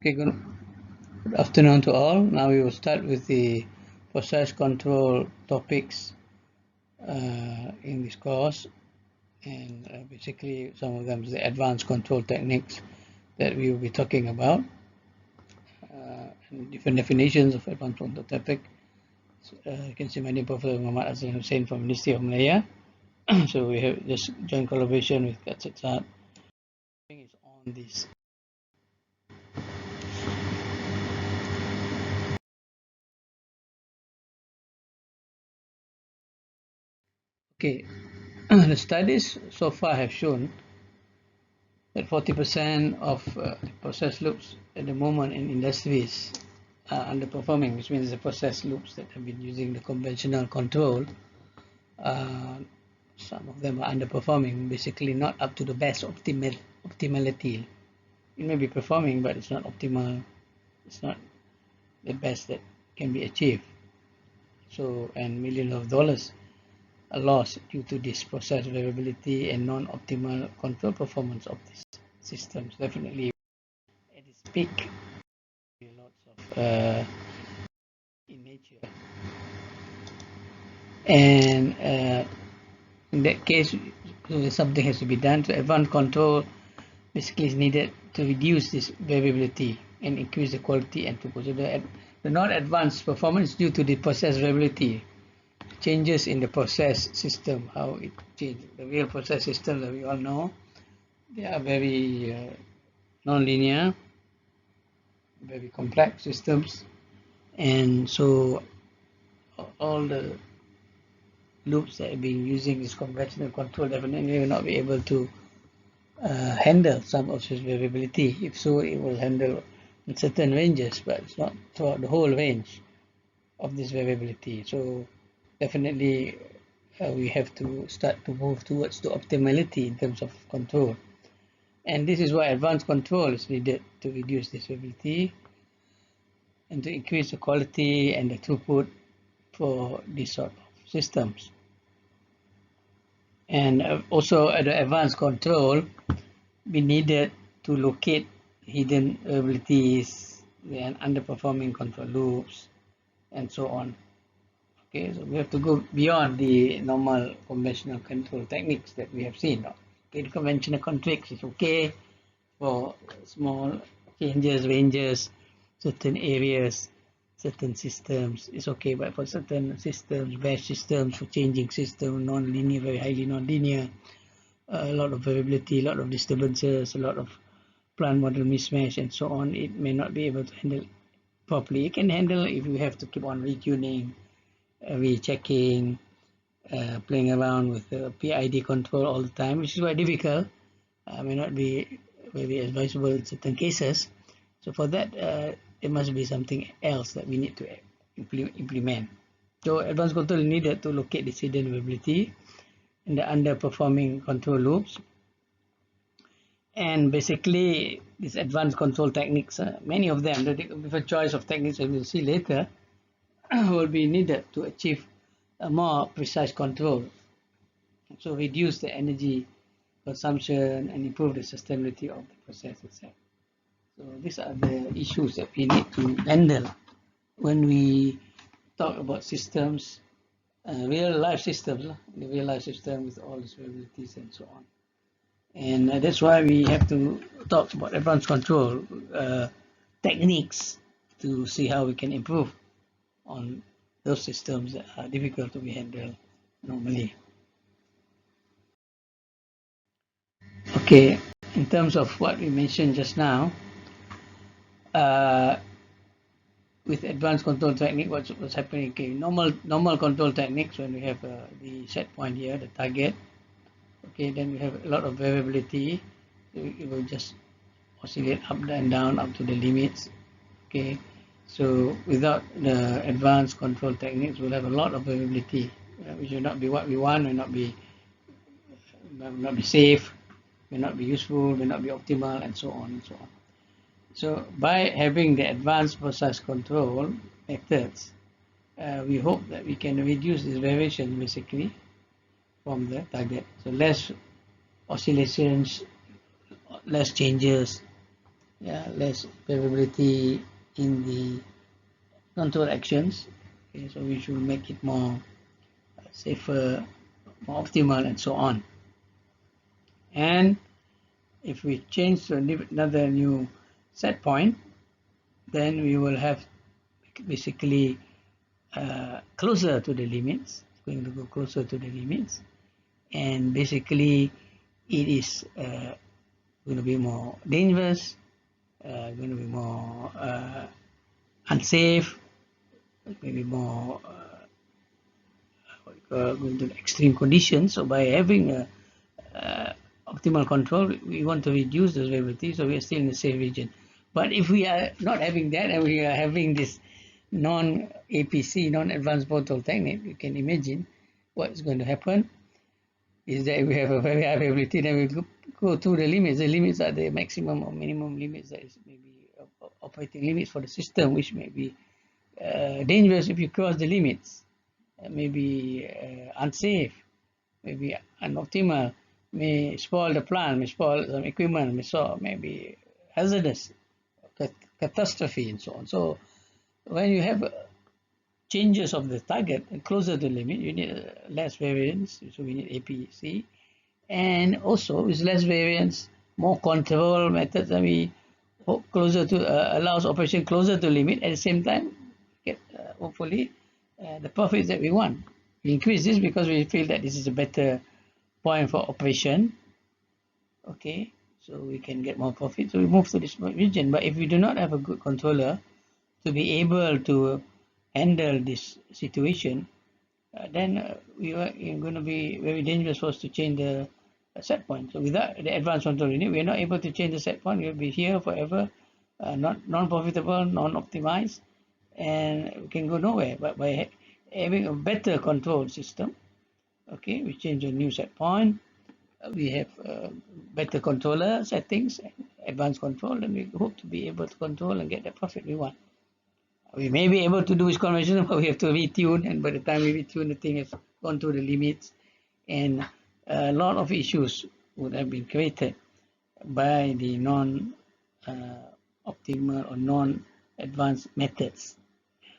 Okay, good afternoon to all. Now we will start with the process control topics in this course, and basically some of them is the advanced control techniques that we will be talking about, and different definitions of advanced control topic. You can see my name, Professor Muhammad Azlan Hussain from Ministry of Malaya. So we have this joint collaboration with Kak Setsat. Is on this. Okay, the studies so far have shown that 40% of process loops at the moment in industries are underperforming, which means the process loops that have been using the conventional control, some of them are underperforming, basically not up to the best optimality. It may be performing, but it's not optimal. It's not the best that can be achieved. So, and millions of dollars are lost due to this process variability and non-optimal control performance of these systems. Definitely at its peak, lots of in nature, and in that case, something has to be done. So advanced control basically is needed to reduce this variability and increase the quality and throughput. So the not advanced performance due to the process variability, changes in the process system, how it changes. The real process system that we all know, they are very non-linear, very complex systems, and so all the loops that have been using this conventional control definitely will not be able to handle some of this variability. If so, it will handle in certain ranges, but it's not throughout the whole range of this variability. So definitely we have to start to move towards the optimality in terms of control. And this is why advanced control is needed to reduce this variability and to increase the quality and the throughput for this sort of systems. And also the advanced control be needed to locate hidden vulnerabilities and underperforming control loops and so on. Okay, so we have to go beyond the normal conventional control techniques that we have seen. Okay, the conventional controls is okay for small changes, ranges, certain areas, certain systems. It's okay, but for certain systems, batch systems, for changing system, non-linear, very highly non-linear, a lot of variability, a lot of disturbances, a lot of plant model mismatch, and so on, it may not be able to handle properly. It can handle if you have to keep on retuning, rechecking, playing around with the PID control all the time, which is quite difficult. May not be very advisable in certain cases. So for that, there must be something else that we need to implement. So advanced control is needed to locate this hidden variability in the underperforming control loops. And basically, these advanced control techniques, many of them, the different choice of techniques that we'll see later, will be needed to achieve a more precise control. So reduce the energy consumption and improve the sustainability of the process itself. So these are the issues that we need to handle when we talk about systems, real life systems, the real life system with all its variabilities and so on. And that's why we have to talk about advanced control techniques to see how we can improve on those systems that are difficult to be handled normally. Okay, in terms of what we mentioned just now, with advanced control technique, what's happening? Okay, normal control techniques, when we have the set point here, the target. Okay, then we have a lot of variability. So it will just oscillate up and down up to the limits. Okay, so without the advanced control techniques, we'll have a lot of variability, which will not be what we want, will not be safe, may not be useful, may not be optimal, and so on and so on. So by having the advanced process control methods, we hope that we can reduce this variation basically from the target. So less oscillations, less changes, yeah, less variability in the control actions. Okay, so we should make it more safer, more optimal, and so on. And if we change to another new set point, then we will have basically closer to the limits. It's going to go closer to the limits, and basically it is going to be more dangerous, going to be more unsafe, maybe more going to extreme conditions. So by having a optimal control, we want to reduce those variabilities, so we are still in the safe region. But if we are not having that and we are having this non-APC, non-advanced control technique, you can imagine what's going to happen is that we have a very high variability, then we go through the limits. The limits are the maximum or minimum limits, that is maybe operating limits for the system, which may be dangerous if you cross the limits, maybe unsafe, maybe unoptimal, may spoil the plant, may spoil some equipment, maybe hazardous, catastrophe, and so on. So when you have changes of the target and closer to the limit, you need less variance, so we need APC. And also with less variance, more control methods, and we closer to allows operation closer to limit. At the same time, get hopefully the profits that we want. We increase this because we feel that this is a better point for operation. Okay, so we can get more profit. So we move to this region. But if we do not have a good controller to be able to handle this situation, then we are going to be very dangerous for us to change the set point. So without the advanced control unit, we are not able to change the set point. We'll be here forever, not non-profitable, non-optimized, and we can go nowhere. But by having a better control system, okay, we change a new set point. We have better controller settings, advanced control, and we hope to be able to control and get the profit we want. We may be able to do with conventional, but we have to retune, and by the time we retune, the thing has gone through the limits, and a lot of issues would have been created by the non-optimal or non-advanced methods.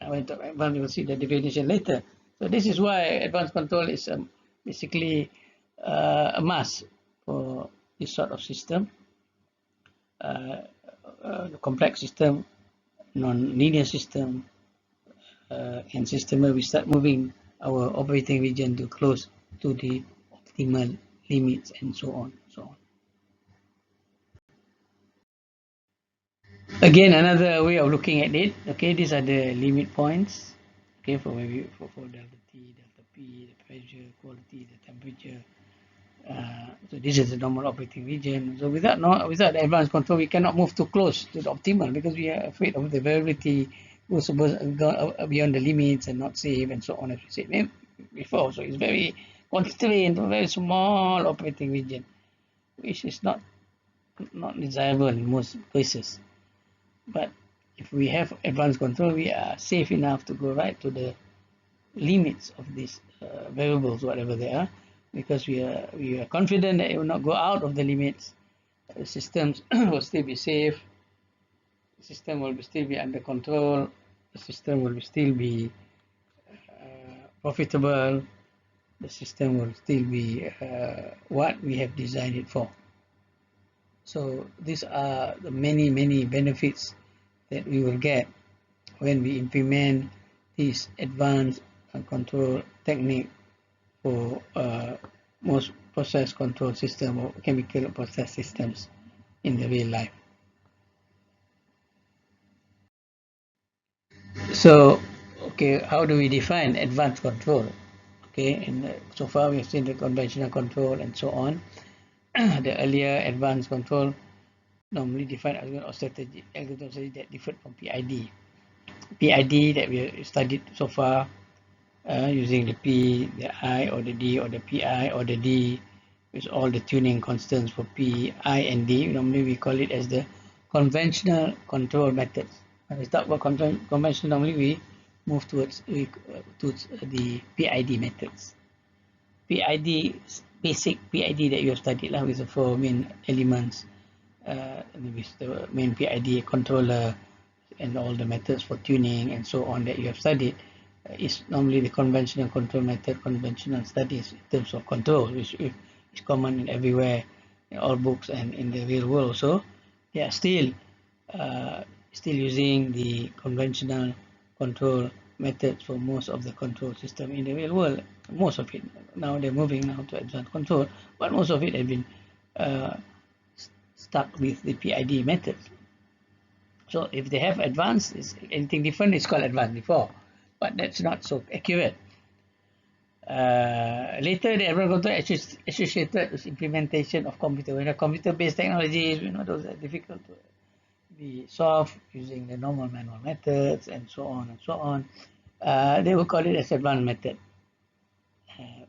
We will see the definition later. So this is why advanced control is basically a must for this sort of system, the complex system, non-linear system, and system where we start moving our operating region to close to the optimal limits, and so on. Again, another way of looking at it. Okay, these are the limit points. Okay, for delta T, delta P, the pressure, quality, the temperature. So this is the normal operating region. So without the advanced control, we cannot move too close to the optimal because we are afraid of the variability goes beyond the limits and not safe, and so on, as we said before. So it's very constrained, a very small operating region, which is not desirable in most cases. But if we have advanced control, we are safe enough to go right to the limits of these variables, whatever they are, because we are confident that it will not go out of the limits. The systems will still be safe. The system will still be under control. The system will still be profitable. The system will still be what we have designed it for. So these are the many benefits that we will get when we implement this advanced control technique for most process control system or chemical process systems in the real life. So, okay, how do we define advanced control? Okay, and so far we've seen the conventional control and so on. The earlier advanced control normally defined algorithm or strategy that differed from PID. PID that we studied so far using the P, the I, or the D, or the PI, or the D, with all the tuning constants for P, I, and D. Normally we call it as the conventional control methods. When we talk about conventional, normally we move towards the PID methods. PID, basic PID that you have studied with the four main elements, with the main PID controller and all the methods for tuning and so on that you have studied, is normally the conventional control method, conventional studies in terms of control, which is common in everywhere, in all books and in the real world also. They are still using the conventional control methods for most of the control system in the real world. Most of it. Now they're moving now to advanced control, but most of it have been uh, stuck with the PID method. So if they have advanced, is anything different, it's called advanced before, but that's not so accurate. Later, the advanced control associated with implementation of computer-based technologies, those are difficult to be solved using the normal manual methods and so on and so on. They will call it as advanced method uh,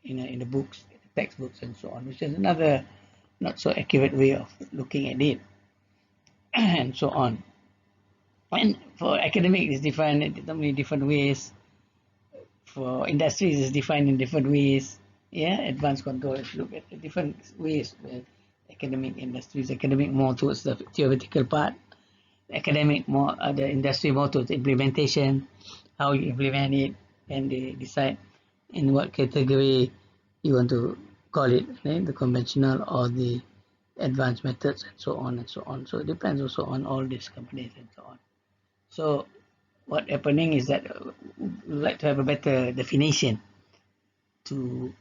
in the books, the textbooks and so on, which is another not so accurate way of looking at it and so on. And for academic, it's defined in so many different ways. For industries, it's defined in different ways. Yeah, advanced control, if you look at the different ways. Academic industries, academic more towards the theoretical part, academic more, the industry more towards implementation, how you implement it, and they decide in what category you want to call it, right? The conventional or the advanced methods and so on and so on. So it depends also on all these companies and so on. So what happening is that we like to have a better definition to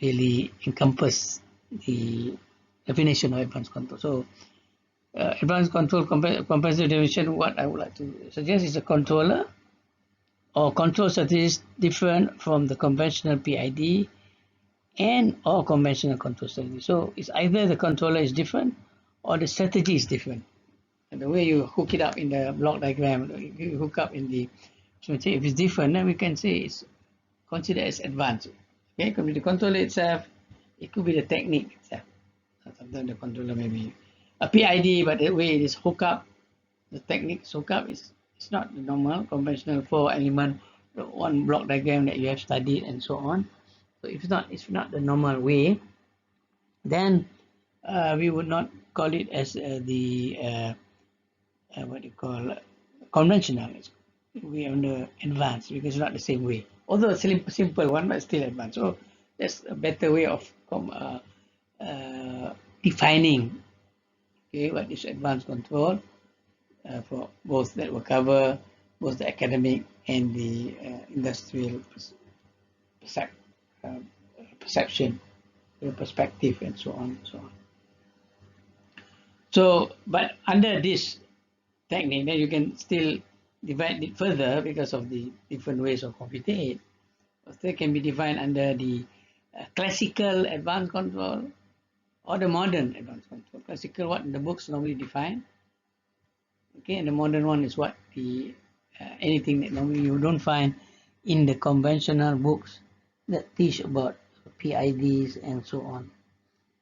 really encompass the definition of advanced control. So advanced control comprehensive definition, what I would like to suggest is a controller or control strategies different from the conventional PID and or conventional control strategy. So it's either the controller is different or the strategy is different. And the way you hook it up in the block diagram, you hook up in the, so if it's different, then we can say it's considered as advanced. Okay, it could be the controller itself, it could be the technique itself. Sometimes the controller may be a PID, but the way it is hooked up, the technique hook up is it's not the normal conventional 4 element, one block diagram that you have studied and so on. So if it's not the normal way, then we would not call it as what you call conventional. We are on the advanced because it's not the same way. Although it's a simple one, but still advanced. So that's a better way of defining, okay, what is advanced control for both that will cover both the academic and the industrial uh, perception, perspective, and so on and so on. So, but under this technique, then you can still divide it further because of the different ways of computing it. Still can be defined under the classical advanced control or the modern advanced control. Classical, what the books normally define. Okay, and the modern one is what the anything that normally you don't find in the conventional books that teach about PIDs and so on.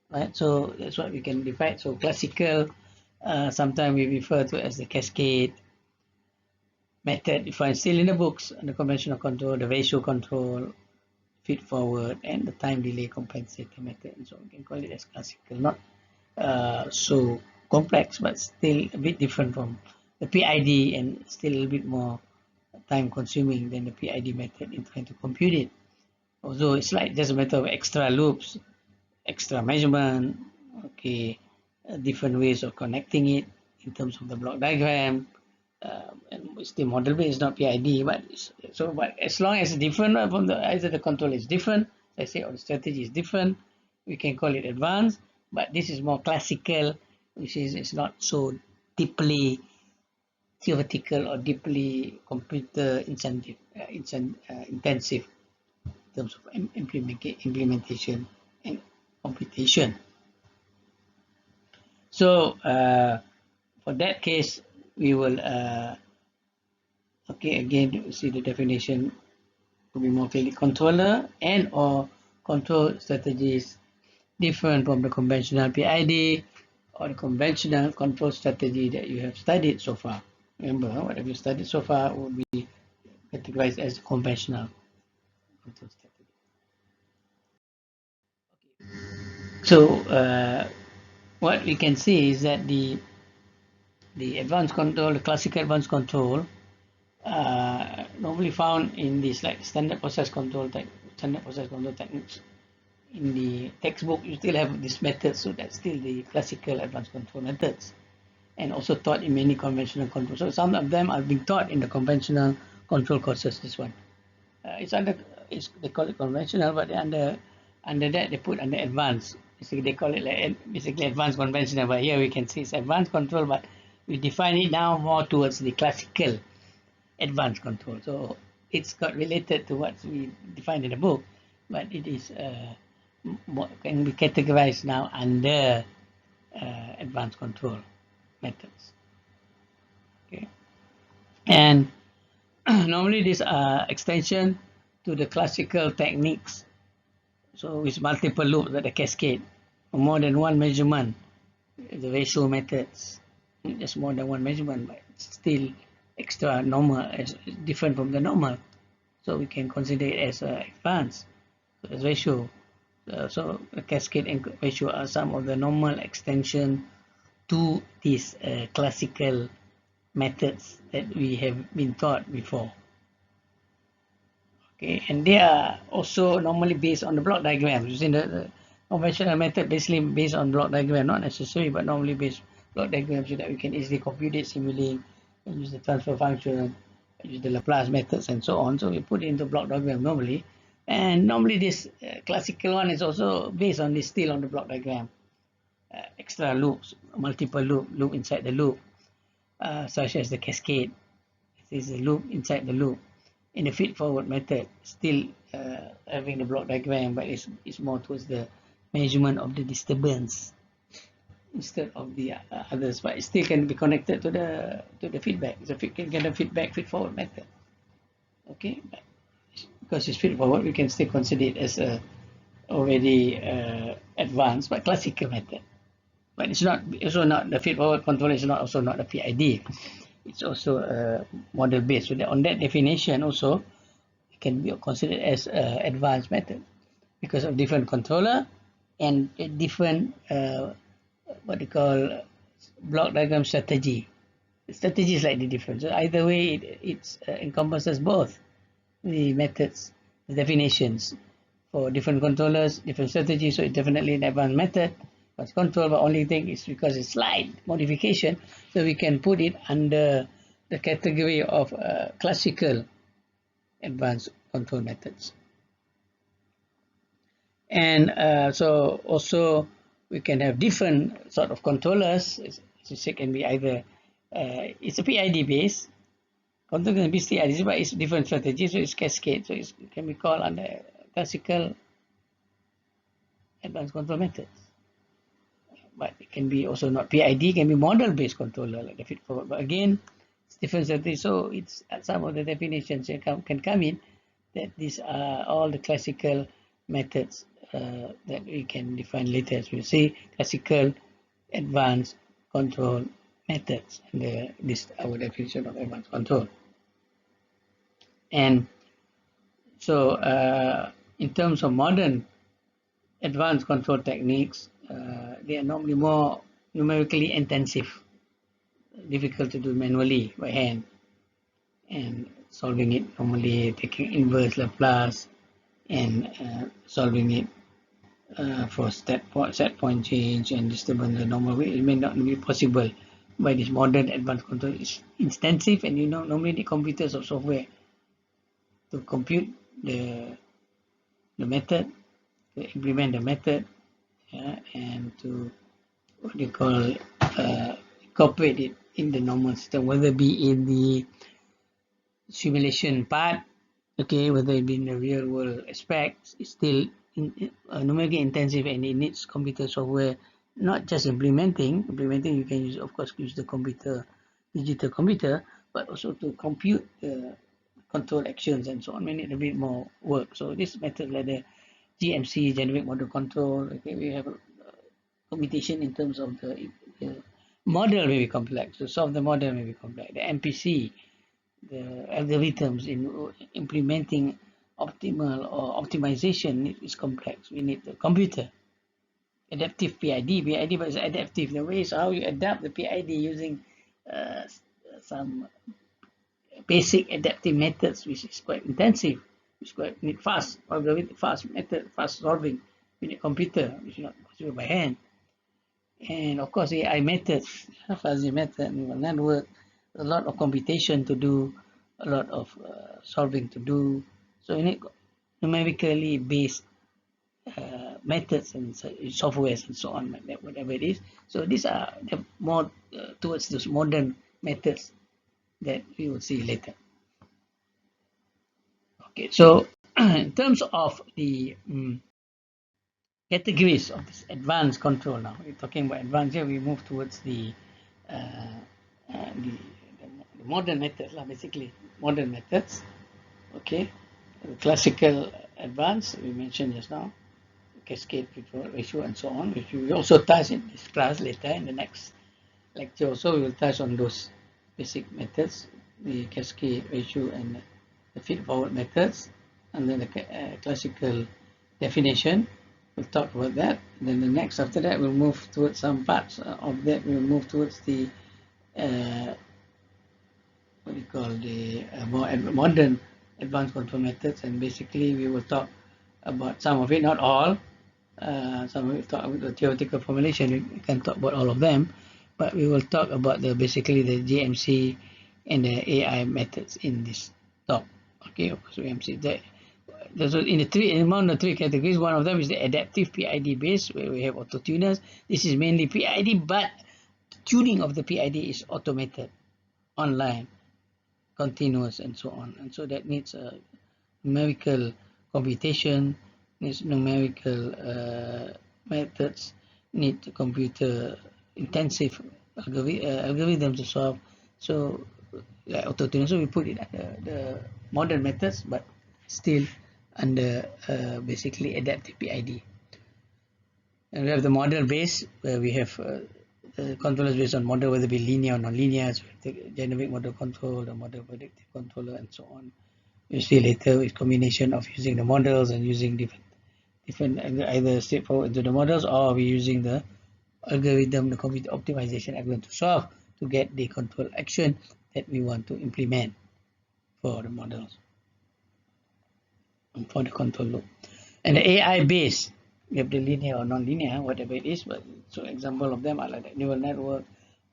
Right, so that's what we can define. So classical, sometimes we refer to as the cascade method. You find still in the books, the conventional control, the ratio control, feed forward, and the time delay compensator method. And so we can call it as classical, not so complex, but still a bit different from the PID and still a little bit more time consuming than the PID method in trying to compute it. Although it's like just a matter of extra loops, extra measurement, okay, different ways of connecting it in terms of the block diagram. And still model based, not PID, but but as long as it's different from either the control is different, let's say, or the strategy is different, we can call it advanced. But this is more classical, which is it's not so deeply theoretical or deeply computer intensive in terms of implementation and computation. So for that case, we will okay, again see the definition to be more clearly controller and or control strategies different from the conventional PID or the conventional control strategy that you have studied so far. Remember, whatever you studied so far will be categorized as conventional control strategy. So what we can see is that the advanced control, the classical advanced control, normally found in this like standard process control techniques. In the textbook, you still have this method, so that's still the classical advanced control methods, and also taught in many conventional control. So some of them are being taught in the conventional control courses. This one, they call it conventional, but under that they put under advanced. Basically, they call it like basically advanced conventional. But here we can see it's advanced control, but we define it now more towards the classical advanced control. So it's got related to what we defined in the book, but it is can be categorized now under advanced control methods. Okay, and normally these are extension to the classical techniques. So with multiple loops like the cascade, or more than one measurement, the ratio methods, just more than one measurement, but still extra normal, as different from the normal. So we can consider it as advanced. So as ratio. So the cascade and ratio are some of the normal extension to these classical methods that we have been taught before. Okay, and they are also normally based on the block diagram. Using the conventional method basically based on block diagram, not necessary, but normally based block diagram so that we can easily compute it, simulate, and use the transfer function, use the Laplace methods and so on. So we put it into block diagram normally. And normally this classical one is also based on this, still on the block diagram. Extra loops, multiple loop inside the loop, such as the cascade. This is a loop inside the loop. In the feed-forward method, still having the block diagram, but it's more towards the measurement of the disturbance instead of the others. But it still can be connected to the feedback. So it can get a feed-forward method. Okay, but because it's feed-forward, we can still consider it as a already advanced but classical method. But it's not also not the feed-forward control is not also not a PID. It's also model based. So that on that definition also it can be considered as advanced method because of different controller and a different what they call block diagram strategy. The strategy is slightly different. So either way, it encompasses both the methods, the definitions for different controllers, different strategies. So it's definitely an advanced method. But control, but only thing is because it's slight modification, so we can put it under the category of classical advanced control methods. And so also we can have different sort of controllers. As you say, can be either it's a PID based control, can be CID, but it's different strategies. So it's cascade. So it can be called under classical advanced control methods. But it can be also not PID, can be model-based controller like the feed-forward. But again, it's different strategy. So it's some of the definitions can come in that these are all the classical methods that we can define later, as we'll see, classical advanced control methods. And this is our definition of advanced control. And so in terms of modern advanced control techniques, they are normally more numerically intensive, difficult to do manually by hand, and solving it normally taking inverse Laplace and solving it for set point change and disturbance the normal way. It may not be possible by this modern advanced control. It's intensive, and normally the computers or software to compute the method, to implement the method, and to what you call incorporate it in the normal system, whether it be in the simulation part, okay, whether it be in the real world aspects, it's still numerically intensive, and it needs computer software, not just implementing you can use, of course, use the computer, digital computer, but also to compute the control actions and so on. We need a bit more work. So this method like the GMC, generic model control, okay, we have computation in terms of the model may be complex. To solve the model may be complex. The MPC, the algorithms in implementing optimal or optimization is complex. We need the computer. adaptive PID, but it's adaptive. The way is how you adapt the PID using uh, some basic adaptive methods, which is quite intensive, which quite need fast algorithm, fast method, fast solving. You need computer, which is not possible by hand. And of course, AI methods, fuzzy method, neural network, a lot of computation to do, a lot of solving to do. So you need numerically based methods and softwares and so on, whatever it is. So these are the more towards those modern methods that we will see later. Okay, so in terms of the categories of this advanced control, now we're talking about advanced here, we move towards uh, the modern methods, basically modern methods. Okay, the classical advanced we mentioned just now, cascade, control, ratio, and so on, which we also touch in this class later in the next lecture. Also, we will touch on those basic methods, the cascade, ratio, and the feed-forward methods, and then the classical definition. We'll talk about that. And then the next after that, we'll move towards some parts of that. We'll move towards the what do you call the more modern advanced control methods, and basically we will talk about some of it, not all. Some of it talk about the theoretical formulation. We can talk about all of them, but we will talk about the basically the JMC and the AI methods in this talk. Okay, of course, JMC. There's in the three among the three categories. One of them is the adaptive PID based, where we have auto tuners. This is mainly PID, but tuning of the PID is automated, online, continuous, and so on. And so that needs a numerical computation, needs numerical methods, need computer intensive algorithms to solve. So like auto tuning, so we put it under the modern methods, but still under basically adaptive PID. And we have the model base, where we have the controllers based on model, whether it be linear or non-linear, so the generic model control, the model predictive controller, and so on. You see later with combination of using the models and using different either straightforward into the models, or we're using the algorithm, the computer optimization algorithm to solve to get the control action that we want to implement for the models and for the control loop. And the AI base, we have the linear or non-linear, whatever it is, but so example of them are like the neural network,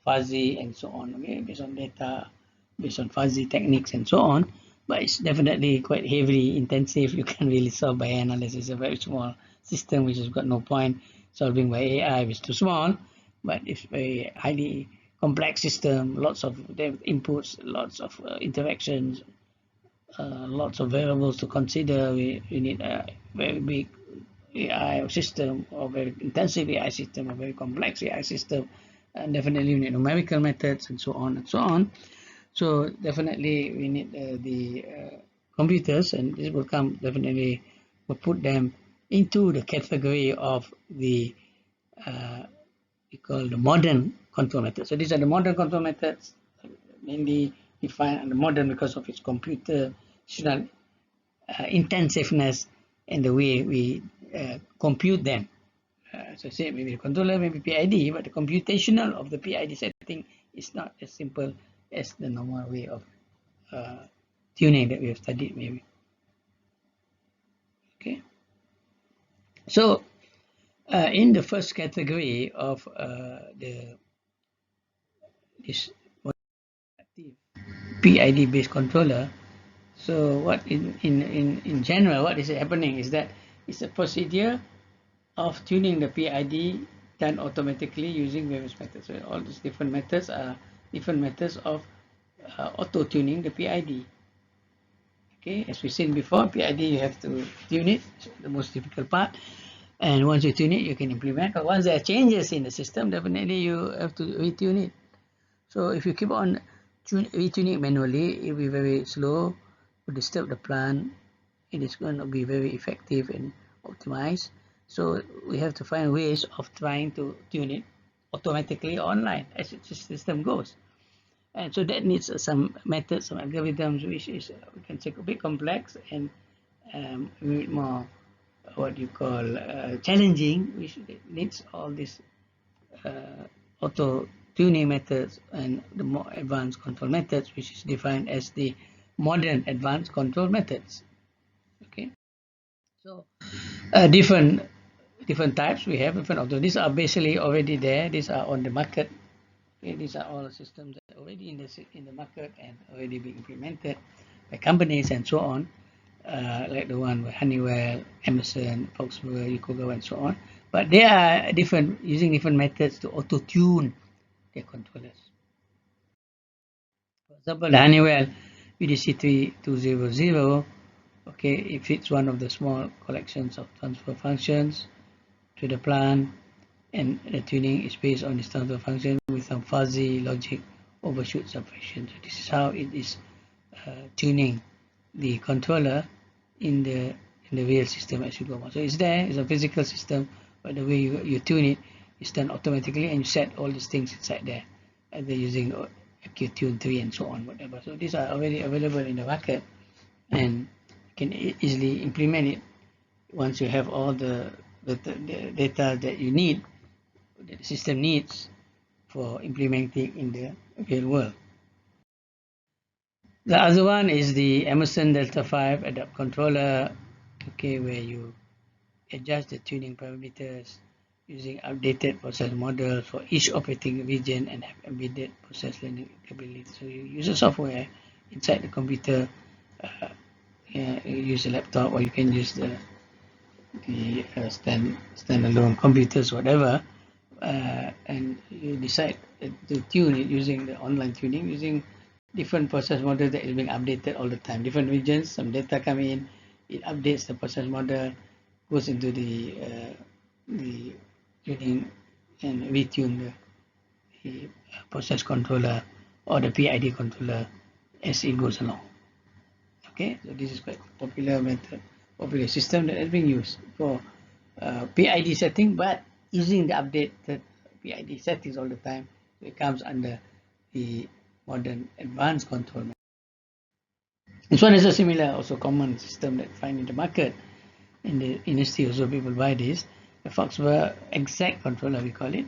fuzzy, and so on. Okay, based on data, based on fuzzy techniques and so on. But it's definitely quite heavily intensive. You can't really solve by hand unless it's a very small system, which has got no point solving by AI, which is too small. But it's very highly complex system, lots of inputs, lots of interactions, lots of variables to consider. We need a very big AI system, or very intensive AI system, or very complex AI system, and definitely we need numerical methods and so on and so on. So definitely we need the computers, and this will come definitely, will put them into the category of the we call the modern control methods. So these are the modern control methods, mainly defined under modern because of its computational intensiveness and the way we compute them. As I said, maybe the controller, maybe PID, but the computational of the PID setting is not as simple as the normal way of tuning that we have studied, maybe. Okay. So in the first category of this PID based controller, so what in general, what is happening is that it's a procedure of tuning the PID done automatically using various methods. So all these different methods are different methods of auto tuning the PID. Okay, as we've seen before, PID you have to tune it, the most difficult part. And once you tune it, you can implement. But once there are changes in the system, definitely you have to retune it. So if you keep on retuning it manually, it will be very slow, will disturb the plant. It is going to be very effective and optimized. So we have to find ways of trying to tune it automatically online as the system goes. And so that needs some methods, some algorithms, which is we can say a bit complex and a bit more what you call challenging, which needs all these auto tuning methods and the more advanced control methods, which is defined as the modern advanced control methods. Okay, so different types we have different auto. These are basically already there. These are on the market. Okay, these are all systems that are already in the market and already being implemented by companies and so on, like the one with Honeywell, Emerson, Volkswagen, Yokogawa, and so on. But they are different, using different methods to auto-tune their controllers. For example, the Honeywell VDC3200, okay, it fits one of the small collections of transfer functions to the plant, and the tuning is based on this transfer function with some fuzzy logic overshoot subtraction. So this is how it is tuning the controller in the real system as you go on. So it's there, it's a physical system, but the way you tune it is done automatically, and you set all these things inside there, either using QTune 3 and so on, whatever. So these are already available in the market, and you can easily implement it once you have all the data that you need, that the system needs for implementing in the real world. The other one is the Emerson Delta 5 Adapt Controller, okay, where you adjust the tuning parameters using updated process models for each operating region and have embedded process learning capability. So you use a software inside the computer, you use a laptop, or you can use the standalone computers, whatever, and you decide to tune it using the online tuning, using different process model that is being updated all the time. Different regions, some data come in, it updates the process model, goes into the tuning and retune the process controller or the PID controller as it goes along. Okay, so this is quite popular method, popular system that has been used for PID setting, but using the updated PID settings all the time, so it comes under the modern advanced control. This one is a similar, also common system that find in the market. In the industry also people buy this. The Volkswagen exact controller, we call it,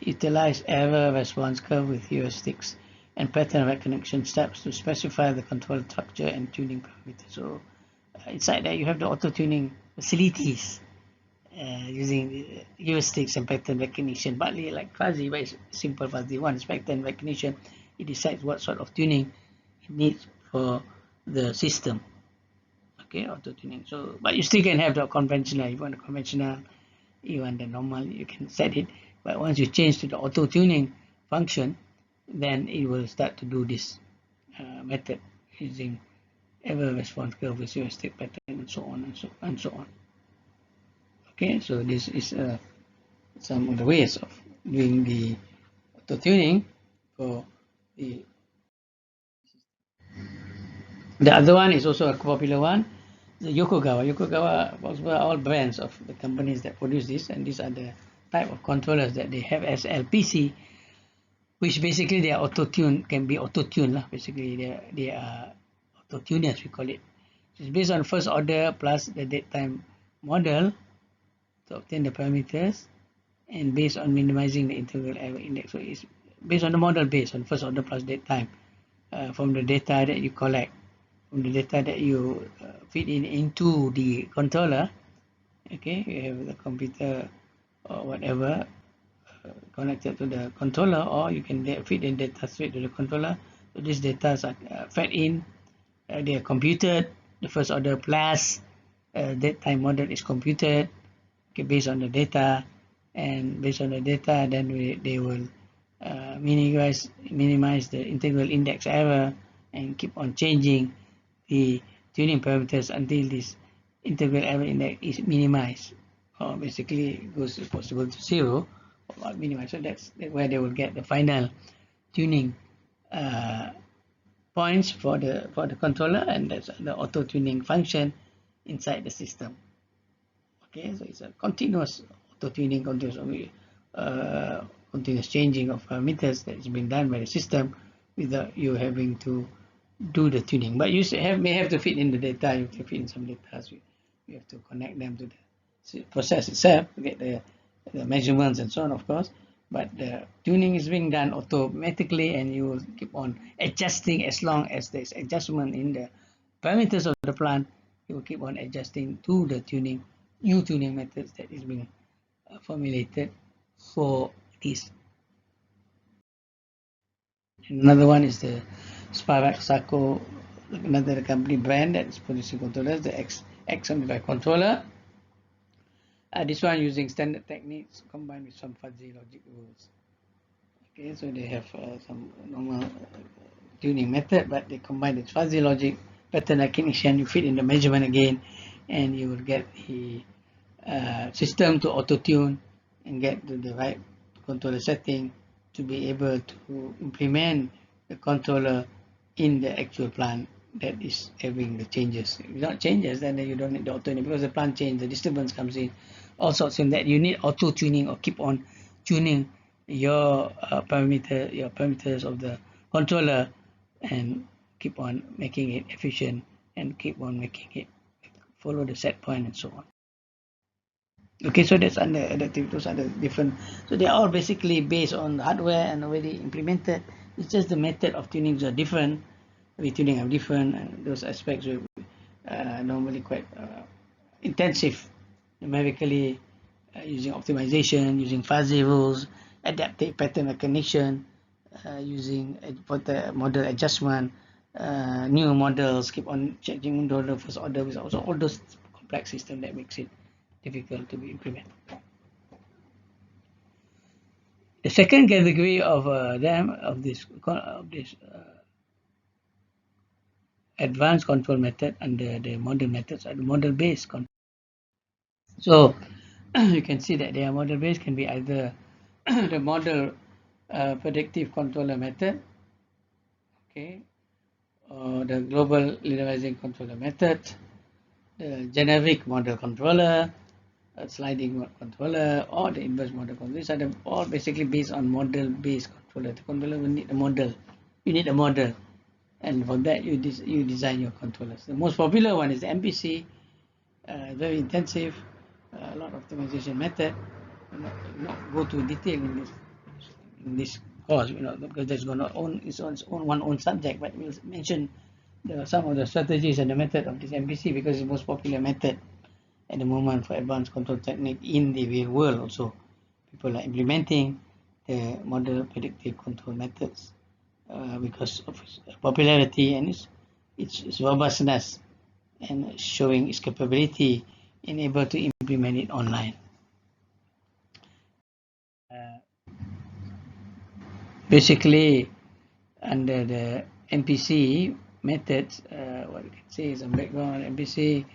utilize error response curve with heuristics and pattern recognition steps to specify the control structure and tuning parameters. So inside there you have the auto tuning facilities using the heuristics and pattern recognition, partly like fuzzy, but it's simple fuzzy one. It's pattern recognition. It decides what sort of tuning it needs for the system. Okay, auto tuning. So, but you still can have the conventional. If you want the conventional, you want the normal, you can set it. But once you change to the auto tuning function, then it will start to do this method using error response curve with heuristic pattern and so on and so on. Okay, so this is some of the ways of doing the auto tuning for the. The other one is also a popular one, the Yokogawa. Yokogawa was all brands of the companies that produce this, and these are the type of controllers that they have as LPC, which basically they are auto-tune, can be auto-tuned lah. Basically, they are auto-tuners, we call it. It's based on first order plus the date time model to obtain the parameters, and based on minimizing the integral error index. So it's based on the model based on first order plus date time from the data that you collect, from the data that you feed in into the controller. Okay, you have the computer or whatever connected to the controller, or you can feed in data straight to the controller. So these data are fed in, they are computed, the first order plus date time model is computed, okay, based on the data, and based on the data then they will minimize the integral index error and keep on changing the tuning parameters until this integral error index is minimized, or basically goes supposed to go to zero or minimized. So that's where they will get the final tuning points for the controller, and that's the auto tuning function inside the system. Okay, so it's a continuous auto tuning, continuous changing of parameters that is being done by the system without you having to do the tuning. But you may have to fit in the data, you have to fit in some data You have to connect them to the process itself to get the measurements and so on, of course. But the tuning is being done automatically, and you will keep on adjusting as long as there's adjustment in the parameters of the plant. You will keep on adjusting to the tuning, new tuning methods that is being formulated for this. Another one is the Spirax Saco, another company brand that is producing controllers, the X75 controller. This one using standard techniques combined with some fuzzy logic rules. Okay, so they have some normal tuning method, but they combine with fuzzy logic, pattern recognition. You feed in the measurement again, and you will get the system to auto tune and get to the right controller setting to be able to implement the controller in the actual plant that is having the changes. If not changes, then you don't need the auto tuning, because the plant change, the disturbance comes in, all sorts of that. You need auto tuning or keep on tuning your parameters of the controller, and keep on making it efficient, and keep on making it follow the set point and so on. Okay, so that's under adaptive. Those are the different. So they are all basically based on hardware and already implemented. It's just the method of tunings are different. Retuning are different, and those aspects will normally quite intensive numerically, using optimization, using fuzzy rules, adaptive pattern recognition, using model adjustment, new models, keep on changing the first order, with also all those complex system that makes it difficult to be implemented. The second category of this advanced control method under the model methods are the model-based control. So you can see that their model-based can be either the model predictive controller method, okay, or the global linearizing controller method, the generic model controller, a sliding controller, or the inverse model controller. These are all basically based on model-based controller. The controller will need a model. You need a model, and for that you design your controllers. The most popular one is the MPC, very intensive, a lot of optimization method. Not go to detail in this course, because there's going to own its own one own subject. But we'll mention some of the strategies and the method of this MPC, because it's the most popular method at the moment for advanced control technique in the real world. Also, people are implementing the model predictive control methods because of its popularity and its robustness, and showing its capability in able to implement it online. Basically, under the MPC methods, what we can say is a background MPC.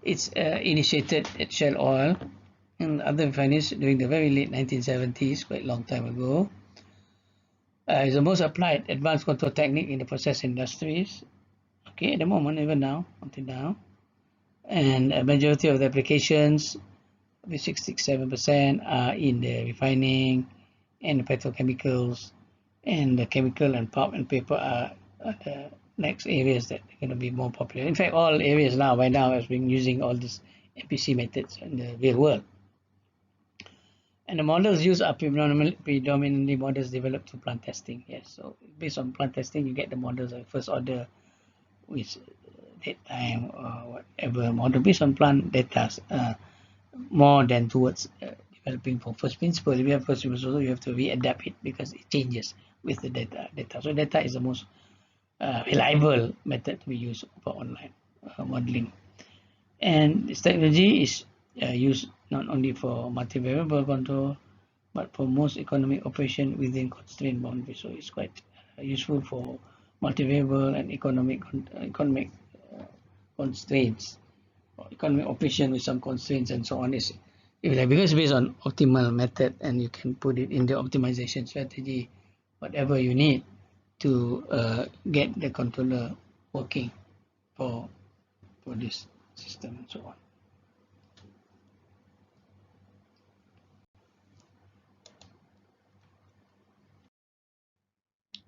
It's initiated at Shell Oil and other refineries during the very late 1970s, quite a long time ago. It's the most applied advanced control technique in the process industries. Okay, at the moment, even now, until now. And a majority of the applications, 67%, are in the refining and the petrochemicals, and the chemical and pulp and paper are the next areas that are going to be more popular. In fact, all areas now by now has been using all these MPC methods in the real world. And the models used are predominantly models developed through plant testing. Yes, so based on plant testing, you get the models of first order with date time or whatever model based on plant data, more than towards developing from first principle. If you have first principle, you have to readapt it because it changes with the data. So data is the most reliable method we use for online modeling. And this technology is used not only for multivariable control, but for most economic operation within constrained boundaries. So it's quite useful for multivariable and economic constraints, or economic operation with some constraints and so on. Because it's based on optimal method, and you can put it in the optimization strategy, whatever you need to get the controller working for this system and so on.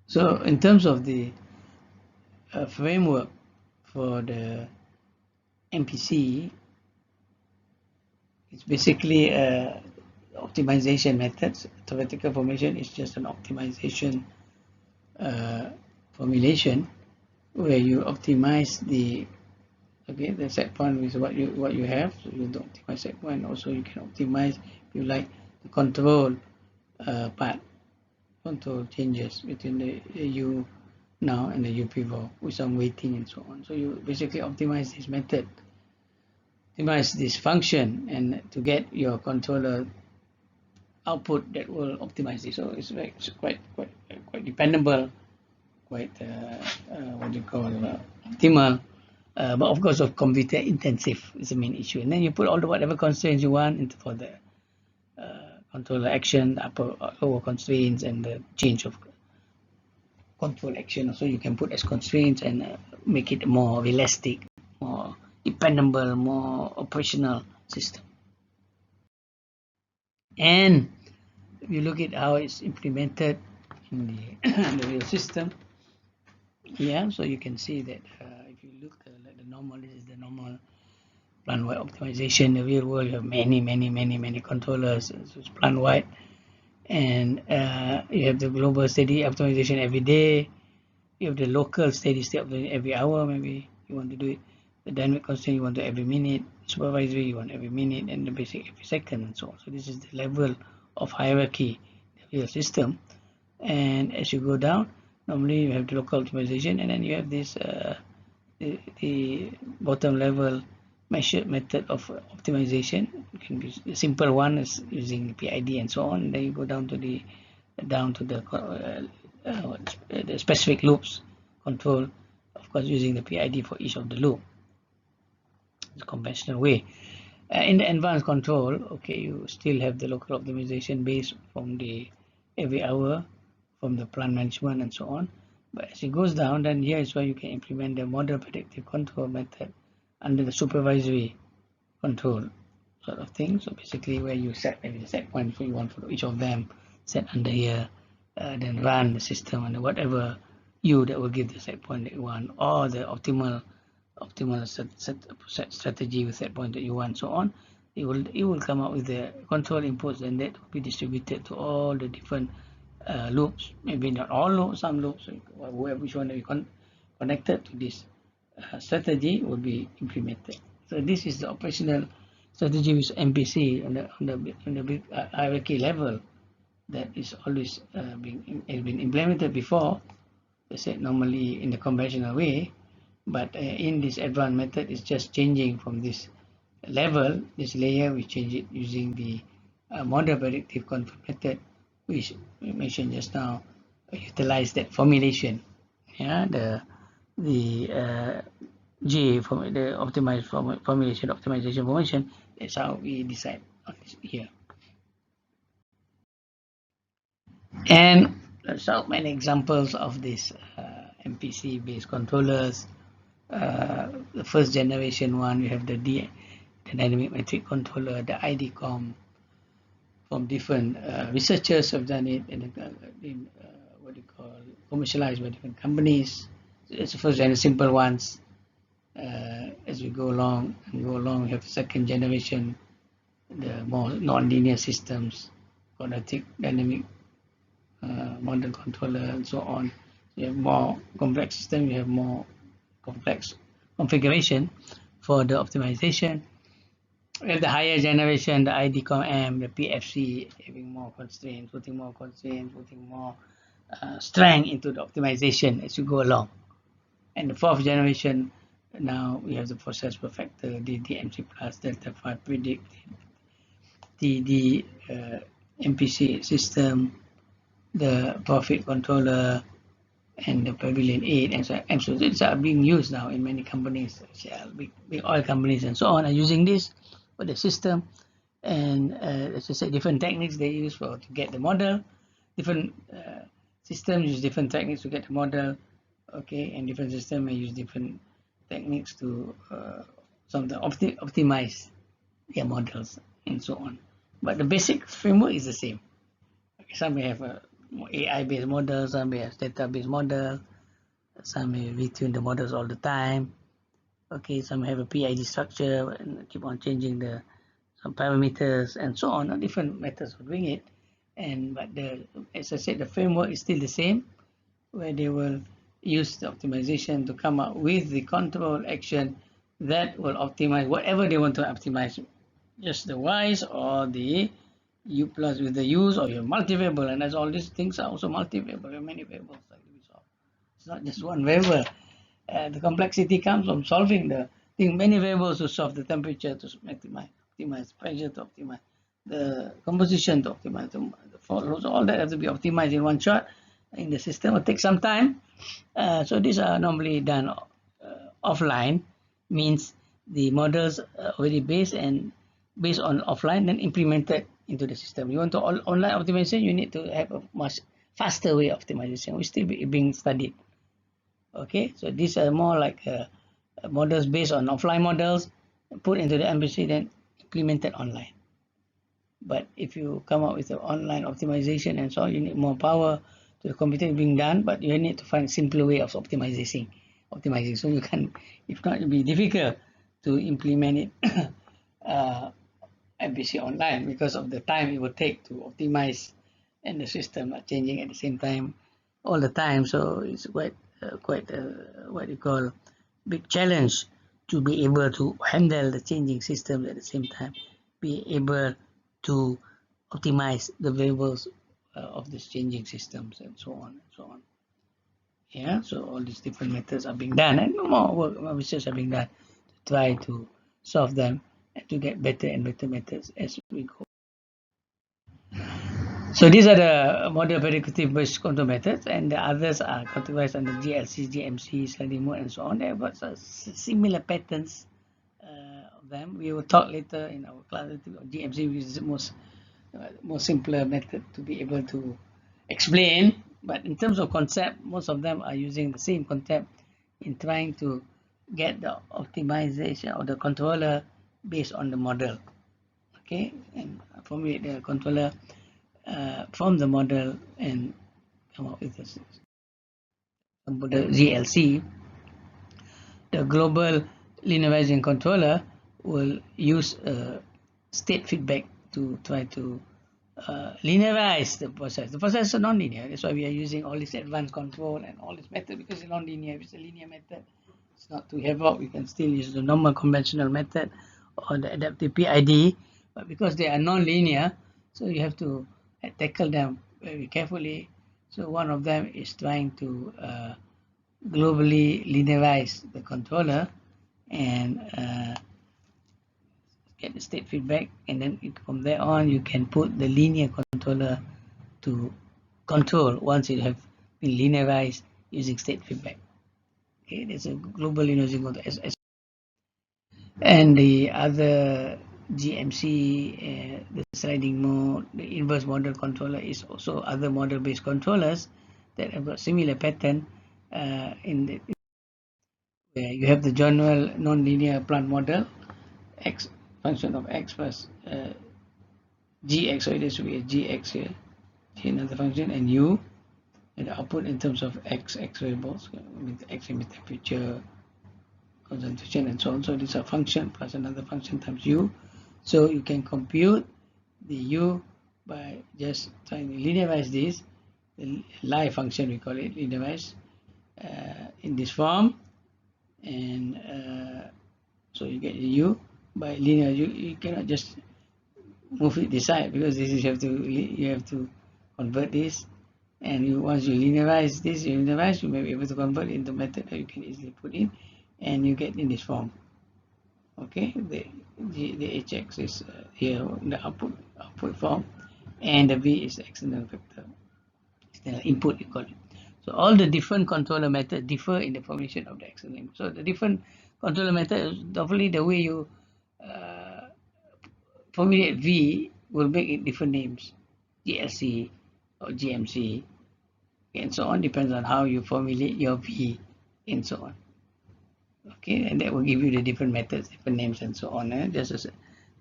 So in terms of the framework for the MPC, It's basically optimization methods. Theoretical formulation is just an optimization uh, formulation where you optimize the set point with what you have. So you do optimize set point. Also, you can optimize, if you like, the control part, control changes between the U now and the U pivot with some weighting and so on. So you basically optimize this method, optimize this function, and to get your controller output that will optimize this. So it's quite dependable, quite what do you call optimal. But of course, of computer intensive is the main issue. And then you put all the whatever constraints you want into for the controller action, the upper lower constraints, and the change of control action. So you can put as constraints and make it more elastic, more dependable, more operational system. And if you look at how it's implemented in the real system, yeah, so you can see that if you look like the normal, this is the normal plant-wide optimization. In the real world, you have many controllers. So it's plant-wide, and you have the global steady optimization every day. You have the local steady state optimization every hour. Maybe you want to do it. The dynamic constraint you want to every minute. Supervisory you want every minute, and the basic every second, and so on. So this is the level of hierarchy in the real system. And as you go down, normally you have the local optimization, and then you have this the bottom level measured method of optimization. It can be the simple one is using PID and so on. And then you go down to the the specific loops control, of course using the PID for each of the loop. It's a conventional way. In the advanced control, okay, you still have the local optimization based from the every hour from the plant management and so on. But as it goes down, then here is where you can implement the model predictive control method under the supervisory control sort of thing. So basically where you set maybe the set point for you want for each of them, set under here, then run the system under whatever U that will give the set point that you want, or the optimal set strategy with set point that you want, so on. It will come up with the control inputs, and that will be distributed to all the different loops. Maybe not all loops, some loops, which one that you connected to this strategy will be implemented. So this is the operational strategy with MPC on the big hierarchy level that is always has been implemented before. They said normally in the conventional way, but in this advanced method, it's just changing from this level, this layer. We change it using the model predictive control method, which we mentioned just now. Utilize that formulation, yeah, the J from the optimized formulation, optimization formulation. That's how we decide on this here. And so many examples of these MPC based controllers. The first generation one, you have the dynamic metric controller, the IDCOM. From different researchers have done it and what do you call commercialized by different companies. It's the first and simple ones. As we go along, we have the second generation, the more non-linear systems, quadratic dynamic model controller, and so on. You have more complex system, you have more complex configuration for the optimization. We have the higher generation, the IDCOM-M, the PFC, having more constraints, putting more strength into the optimization as you go along. And the fourth generation, now we have the process perfecter, the DMC plus, Delta 5 predict, the MPC system, the profit controller, and the Pavilion 8, and so these are being used now in many companies, big oil companies and so on are using this for the system. And as I said, different techniques they use to get the model. Different systems use different techniques to get the model, okay, and different systems may use different techniques to optimize their models and so on. But the basic framework is the same. Okay, some may have a AI-based model, some may have data-based model, some may retune the models all the time. Okay, some have a PID structure and keep on changing the parameters and so on, different methods of doing it. But as I said, the framework is still the same, where they will use the optimization to come up with the control action that will optimize whatever they want to optimize, just the Y's or the U plus with the U's or your multi-variable, and as all these things are also multi-variable, there are many variables like we saw. It's not just one variable. The complexity comes from solving the thing, many variables to solve the temperature to optimize pressure to optimize the composition to optimize the fault loads. All that have to be optimized in one shot in the system. It will take some time. So these are normally done offline, means the models are already based on offline, then implemented into the system. You want to online optimization, you need to have a much faster way of optimization, which still being studied. Okay, so these are more like models based on offline models, put into the MPC, then implemented online. But if you come up with an online optimization and so on, you need more power to the computer being done, but you need to find a simpler way of optimizing. So you can, if not, it'll be difficult to implement it MPC online because of the time it would take to optimize, and the system are changing at the same time all the time. So it's quite what you call big challenge to be able to handle the changing systems at the same time, be able to optimize the variables of these changing systems and so on and so on. Yeah, so all these different methods are being done, and more work, more research are being done to try to solve them and to get better and better methods as we go. So these are the model predictive based control methods, and the others are categorized under GLC, GMC, sliding mode, and so on. There are similar patterns of them. We will talk later in our class of GMC, which is the most simpler method to be able to explain. But in terms of concept, most of them are using the same concept in trying to get the optimization of the controller based on the model. Okay, and formulate the controller from the model and come up with this. For the GLC, the global linearizing controller will use state feedback to try to linearize the process. The process is non-linear. That's why we are using all this advanced control and all this method, because it's non-linear. If it's a linear method, it's not too havoc. We can still use the normal conventional method or the adaptive PID, but because they are non-linear, so you have to tackle them very carefully. So one of them is trying to globally linearize the controller and get the state feedback, and then from there on you can put the linear controller to control once it have been linearized using state feedback. Okay, there's a global linearizing controller. And the other GMC, the sliding mode, the inverse model controller is also other model-based controllers that have got similar pattern where you have the general non-linear plant model, x function of x plus gx, so it should be a gx here, g another function, and u, and the output in terms of x variables, with x in temperature, concentration, and so on. So these are function plus another function times u. So you can compute the u by just trying to linearize this, the Lie function we call it, linearize in this form, and so you get the u by linear. You cannot just move it this side, because this is you have to convert this, and once you linearize this, you may be able to convert it into method that you can easily put in, and you get in this form. Okay, the hx is here in the output form, and the v is external vector, external input you call it. So all the different controller methods differ in the formulation of the external input. So the different controller methods, definitely the way you formulate v will make it different names, GLC or GMC, and so on, depends on how you formulate your v and so on. Okay, and that will give you the different methods, different names, and so on. There's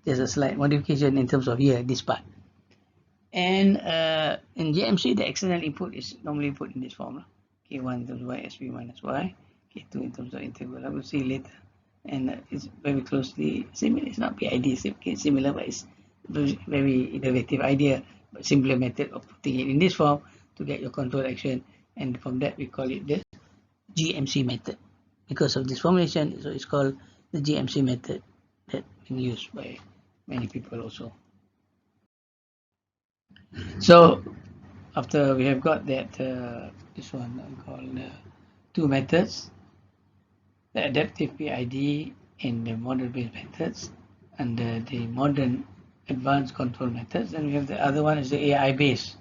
a slight modification in terms of here, this part. And in GMC, the external input is normally put in this form. K1 in terms of y, sp minus y, K2 in terms of integral. I will see later and it's very closely similar. It's not PID, it's similar, but it's very innovative idea, but simpler method of putting it in this form to get your control action, and from that we call it the GMC method. Because of this formulation, so it's called the GMC method that been used by many people also. So after we have got that this one called two methods, the adaptive PID and the model-based methods, and the modern advanced control methods, and we have the other one is the AI-based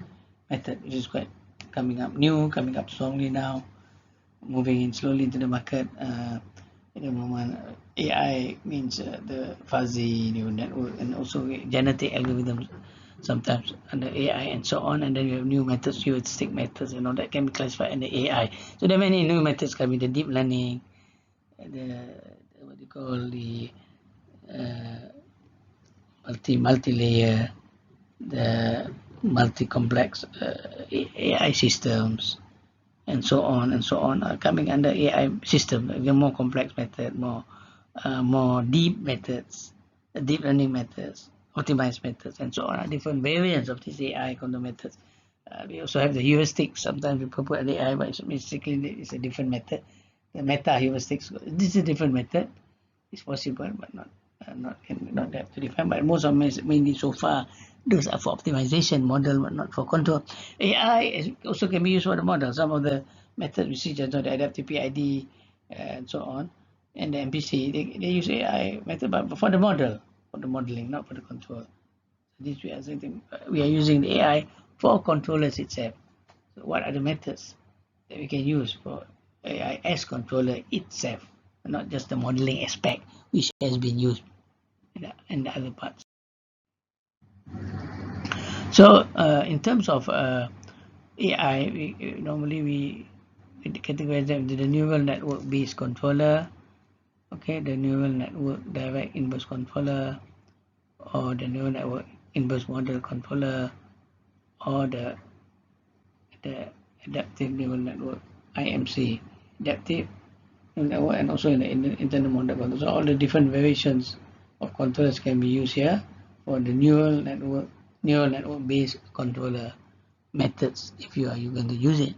method, which is quite coming up strongly now, moving in slowly into the market. At the moment, AI means the fuzzy neural network and also genetic algorithms sometimes under AI and so on. And then you have new methods, heuristic methods, and all that can be classified under AI. So there are many new methods coming, the deep learning, the what you call the multi-layer, the multi-complex AI systems, and so on are coming under AI system. The more complex method, more deep methods, deep learning methods, optimized methods, and so on are different variants of these AI control methods. We also have the heuristics. Sometimes we put an AI, but basically it's a different method. The meta heuristics. This is a different method. It's possible, but not that to define. But most of them mainly so far those are for optimization model, but not for control. AI also can be used for the model. Some of the methods we see just the adaptive PID and so on, and the MPC they use AI method, but for the model, for the modeling, not for the control. This we are using the AI for controllers itself. So what are the methods that we can use for AI as controller itself, not just the modeling aspect which has been used in the other parts. So in terms of AI, normally we categorize them into the neural network based controller, okay, the neural network direct inverse controller, or the neural network inverse model controller, or the adaptive neural network IMC, adaptive neural network, and also in the internal model controller. So all the different variations of controllers can be used here for the neural network based controller methods if you are going to use it.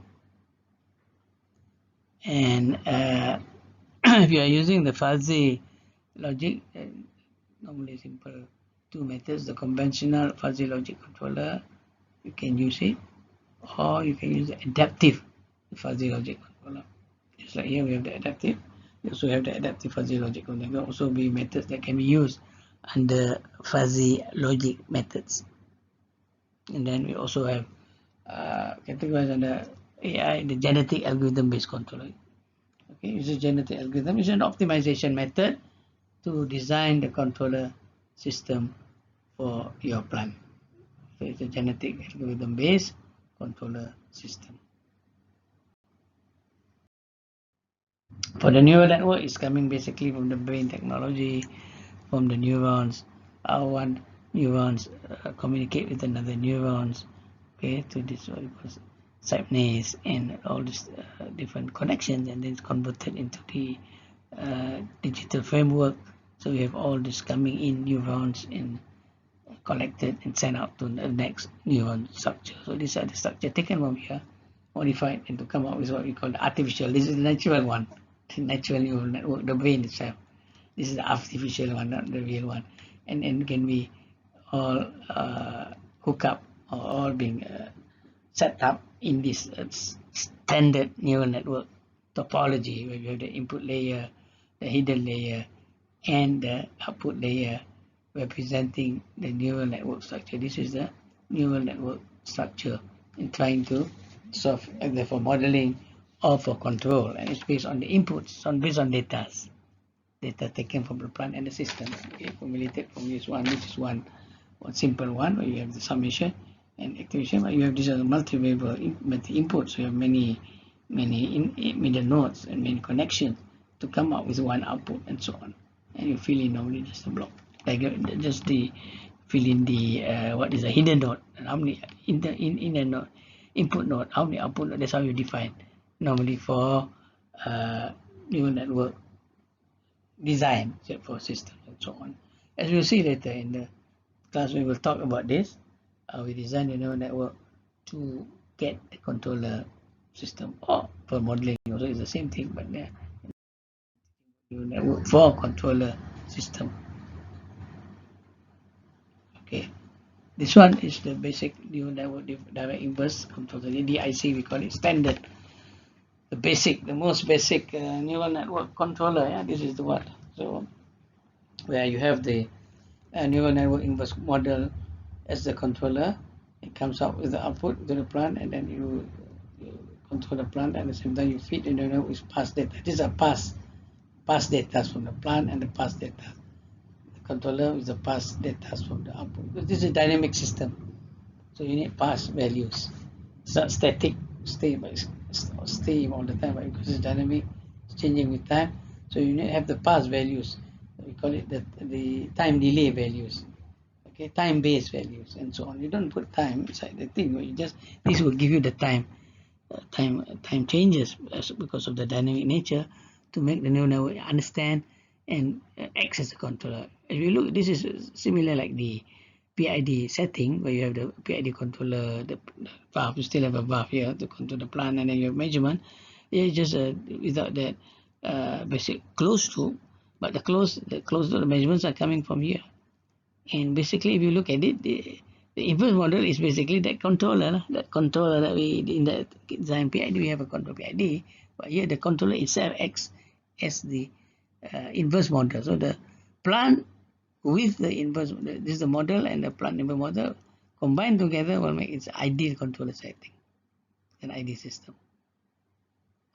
And if you are using the fuzzy logic, normally simple two methods, the conventional fuzzy logic controller, you can use it, or you can use the adaptive fuzzy logic controller. Just like here we have the adaptive, we also have the adaptive fuzzy logic controller. There can also be methods that can be used under fuzzy logic methods. And then we also have categorized under AI, the genetic algorithm based controller. Okay, it's a genetic algorithm. It's an optimization method to design the controller system for your plant. So it's a genetic algorithm based controller system. For the neural network, it's coming basically from the brain technology, from the neurons. How one neurons communicate with another neurons, okay, to this what we call synapse and all these different connections, and then it's converted into the digital framework. So we have all this coming in neurons and collected and sent out to the next neuron structure. So these are the structure taken from here, modified, and to come up with what we call the artificial. This is the natural one, the natural neural network, the brain itself. This is the artificial one, not the real one, and can be all hook up or all being set up in this standard neural network topology, where you have the input layer, the hidden layer, and the output layer representing the neural network structure. This is the neural network structure in trying to solve either for modeling or for control, and it's based on the inputs, based on data taken from the plant and the system, accumulated from this one. This is one simple one where you have the summation and activation, but you have these multi-variable inputs. So you have many middle nodes and many connections to come up with one output and so on. And you fill in normally just a block, like just the fill in the what is a hidden node and how many in the node, input node, how many output node. That's how you define normally for neural network design for systems and so on. As we'll see later in the class, we will talk about this. We design the neural network to get the controller system, or for modeling also it's the same thing, but yeah, neural network for controller system. Okay, this one is the basic neural network direct inverse controller, DIC we call it, standard, the most basic neural network controller. Yeah, this is the one. So where you have the neural network inverse model as the controller, it comes out with the output to the plant, and then you control the plant, and at the same time you feed the neural network with pass data. These are pass data from the plant and the pass data. The controller is the pass data from the output. This is a dynamic system, so you need pass values. It's not static, stay all the time, but because it's dynamic, it's changing with time. So you need to have the pass values. We call it the time delay values. Okay, time-based values and so on. You don't put time inside the thing, but you just, this will give you the time changes because of the dynamic nature, to make the neural network understand and access the controller. If you look, this is similar like the PID setting, where you have the PID controller, the valve. You still have a valve here to control the plant, and then you have measurement. It's just without that basic closed loop, but the closed loop, the measurements are coming from here. And basically, if you look at it, the inverse model is basically that controller that we, in the design PID, we have a control PID, but here the controller itself acts as the inverse model. So the plant with the inverse, this is the model, and the plant inverse model combined together will make its ideal controller setting, an ideal system.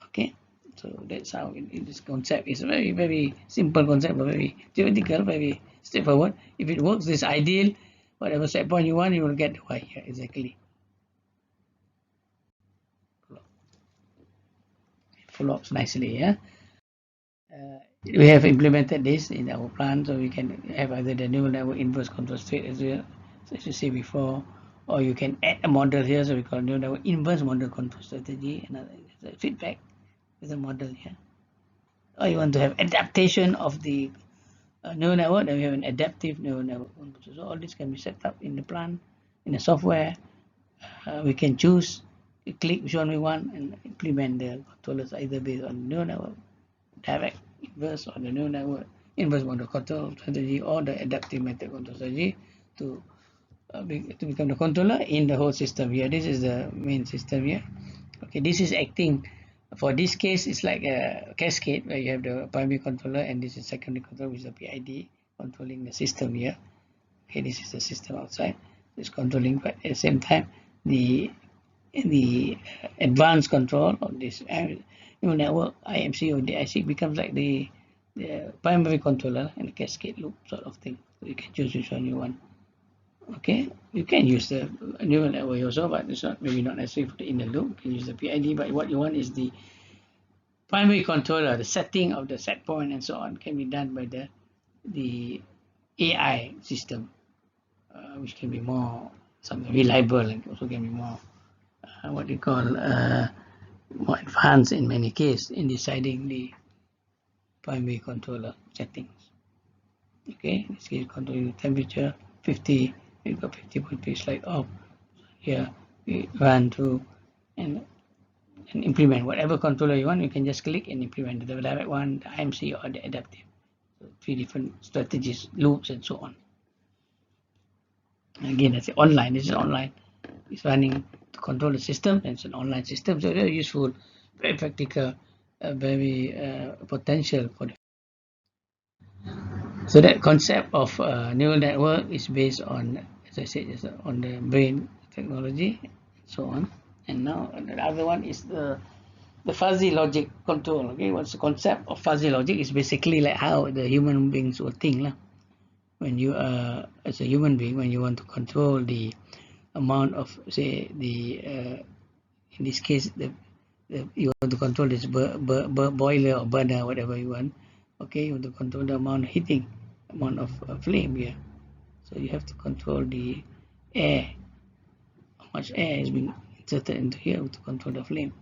Okay, so that's how this concept is a very, very simple concept, but very theoretical, very straightforward. If it works, this ideal, whatever set point you want, you will get the Y here exactly. Follows nicely, yeah. We have implemented this in our plan, so we can have either the neural network inverse control state as well, as you see before, or you can add a model here, so we call neural network inverse model control strategy, and feedback with a model here. Or you want to have adaptation of the neural network, then we have an adaptive neural network. So all this can be set up in the plan, in the software. We can choose, click which one we want, and implement the controllers either based on neural network direct inverse, or the neural network inverse model control strategy, or the adaptive method control strategy to become the controller in the whole system here. This is the main system here. Okay, this is acting. For this case, it's like a cascade where you have the primary controller, and this is secondary controller, which is the PID controlling the system here. Okay, this is the system outside. It's controlling, but at the same time, the advanced control of this neural network, IMC or DIC, becomes like the primary controller and a cascade loop sort of thing. So you can choose which one you want. Okay, you can use the neural network also, but it's not, maybe not necessary for the inner loop. You can use the PID, but what you want is the primary controller, the setting of the set point and so on can be done by the AI system, which can be more something reliable, and also can be more what they call more advanced in many cases in deciding the primary controller settings. Okay, this is controlling the temperature 50. We've got 50.3 slide off. Here we run through and implement whatever controller you want. You can just click and implement the direct one, the IMC, or the adaptive. So 3 different strategies, loops, and so on. Again, that's online. This is online. It's running to control the system, and it's an online system. So very useful, very practical, very potential for the. So that concept of neural network is based on, as I said, is on the brain technology, and so on. And now the other one is the fuzzy logic control. Okay, what's the concept of fuzzy logic? Is basically like how the human beings will think lah. When you are as a human being, when you want to control the amount of, say, the in this case, you want to control this boiler or burner, whatever you want. Okay, you want to control the amount of heating, amount of flame here. So you have to control the air, how much air is being inserted into here to control the flame.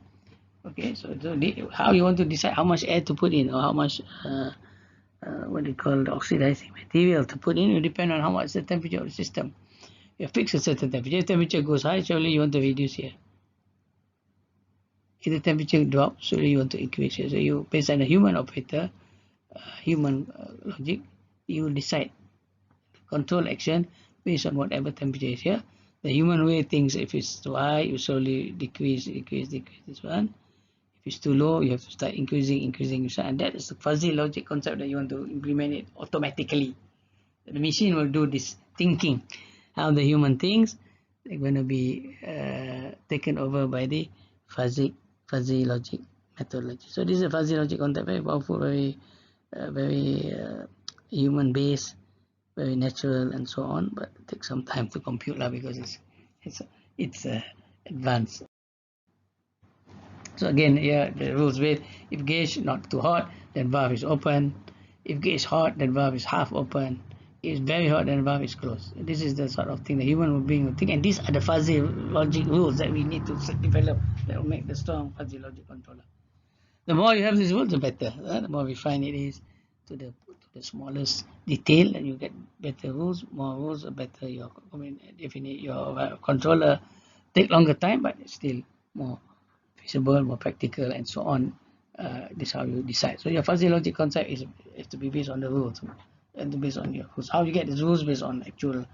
Okay, so how you want to decide how much air to put in, or how much what do you call the oxidizing material to put in. It depends on how much the temperature of the system. You fix a certain temperature. If temperature goes high, surely you want to reduce here. If the temperature drops, surely you want to increase here. So you, based on a human operator, human logic, you will decide control action based on whatever temperature is here. The human way thinks if it's too high, you slowly decrease this one. If it's too low, you have to start increasing, and that is the fuzzy logic concept that you want to implement it automatically. The machine will do this thinking. How the human thinks, they're going to be taken over by the fuzzy logic methodology. So this is a fuzzy logic concept, very powerful, very human-based, very natural, and so on. But it takes some time to compute because it's advanced. So again, here the rules with if gauge not too hot, then valve is open. If gauge hot, then valve is half open. If it's very hot, then valve is closed. This is the sort of thing the human being will think, and these are the fuzzy logic rules that we need to develop that will make the strong fuzzy logic controller. The more you have these rules, the better. The more refined it is to the smallest detail, and you get better rules. More rules, the better your controller. Take longer time, but it's still more feasible, more practical, and so on. This is how you decide. So your fuzzy logic concept is to be based on the rules and based on your rules. How you get these rules based on actual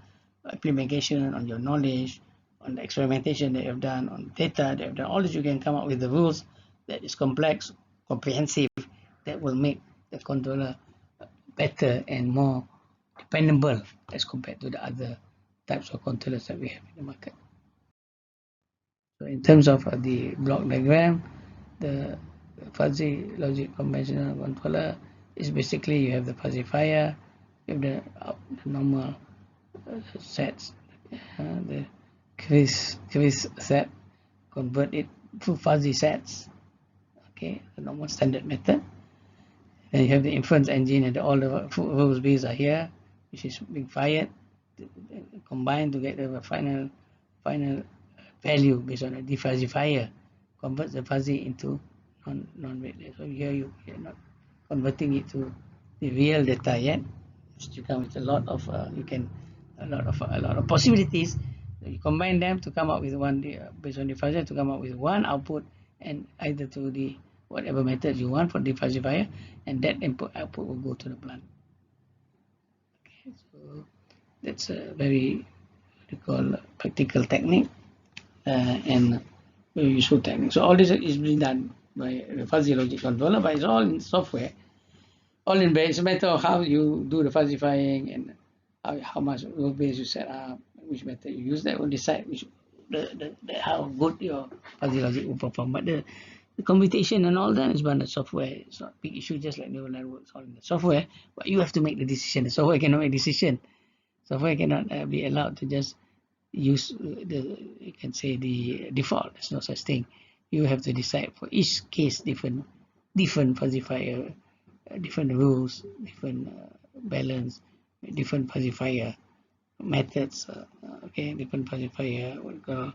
implementation, on your knowledge, on the experimentation that you have done, on data that you have done. All this you can come up with the rules that is complex, comprehensive, that will make the controller better and more dependable as compared to the other types of controllers that we have in the market. So in terms of the block diagram, the fuzzy logic conventional controller is basically you have the fuzzifier, you have the normal sets, the Chris set, convert it to fuzzy sets. Okay, the normal standard method. Then you have the inference engine, and all the rules base are here, which is being fired, combined to get the final value based on a defuzzifier, converts the fuzzy into non-weightless. So here you're not converting it to the real data yet. You come with a lot of possibilities. You combine them to come up with one based on the fuzzy to come up with one output, and either to the whatever method you want for the fuzzifier, and that output will go to the plant. Okay, so that's a very what you call practical technique and very useful technique. So all this is being done by the fuzzy logic controller, but it's all in software. All in base. It's a matter of how you do the fuzzifying and how much rule base you set up, which method you use. That will decide how good your fuzzy logic will perform. But the computation and all that is done in the software. It's not a big issue, just like neural networks, all in the software. But you have to make the decision. The software cannot make decision. Software cannot be allowed to just use you can say the default. There's no such thing. You have to decide for each case different fuzzifier, different rules, different balance, different fuzzifier methods. Okay, different fuzzifier what we call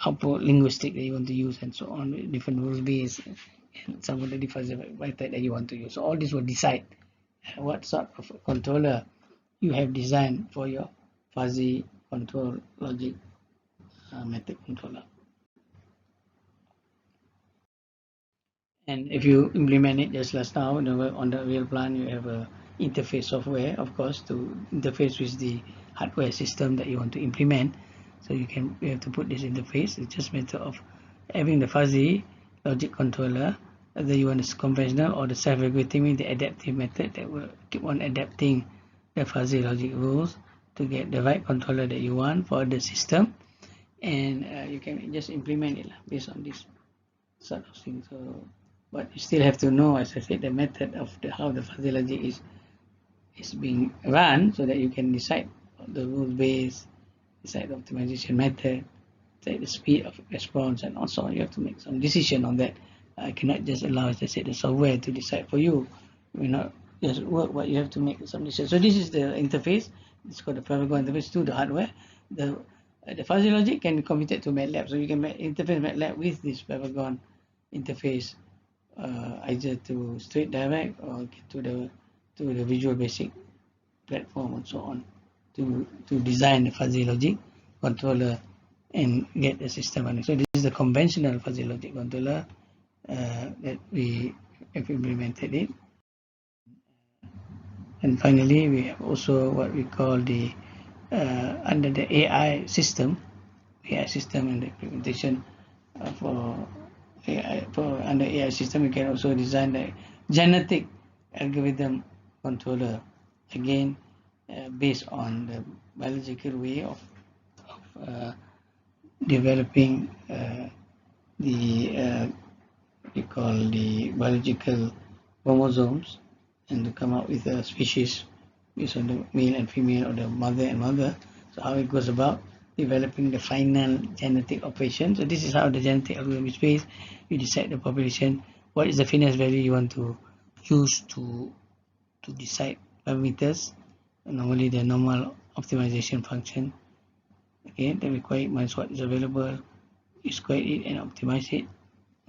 output linguistic that you want to use, and so on. Different rules based and some of the defuzzifier method that you want to use. So all this will decide what sort of controller you have designed for your fuzzy control logic method controller. And if you implement it just last now on the real plant, you have a interface software, of course, to interface with the hardware system that you want to implement. So you have to put this interface. It's just a matter of having the fuzzy logic controller, whether you want the conventional or the self-regulating, means the adaptive method that will keep on adapting the fuzzy logic rules to get the right controller that you want for the system, and you can just implement it based on this sort of thing. So, but you still have to know, as I said, the method of how the fuzzy logic is being run, so that you can decide the rule base, decide the optimization method, decide the speed of response, and also you have to make some decision on that. I cannot just allow, as I said, the software to decide for you. It will not just work, but you have to make some decision. So this is the interface. It's called the Favregon interface to the hardware. The fuzzy logic can be computed to MATLAB, so you can interface MATLAB with this Favregon interface, either to straight direct or to the to the Visual Basic platform and so on to design a fuzzy logic controller and get the system running. So this is the conventional fuzzy logic controller that we have implemented it. And finally, we have also what we call the under the AI system and the implementation for under AI system, we can also design the genetic algorithm controller, again based on the biological way of developing the we call the biological chromosomes, and to come up with a species based on the male and female or the mother and mother. So how it goes about developing the final genetic operation. So this is how the genetic algorithm is based. You decide the population, what is the fitness value you want to use to decide parameters. Normally the normal optimization function. Okay, the requirements, what is available, you square it and optimize it.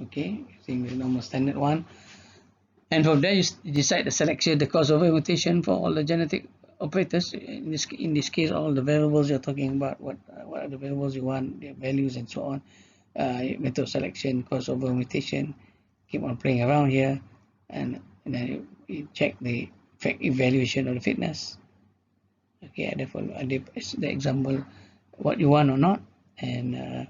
Okay, using the normal standard one. And from there you decide the selection, the crossover mutation for all the genetic operators. In this case, all the variables you're talking about, what are the variables you want, their values and so on. Method of selection, crossover mutation, keep on playing around here, and then you check the effect evaluation of the fitness. Okay, the example what you want or not, and if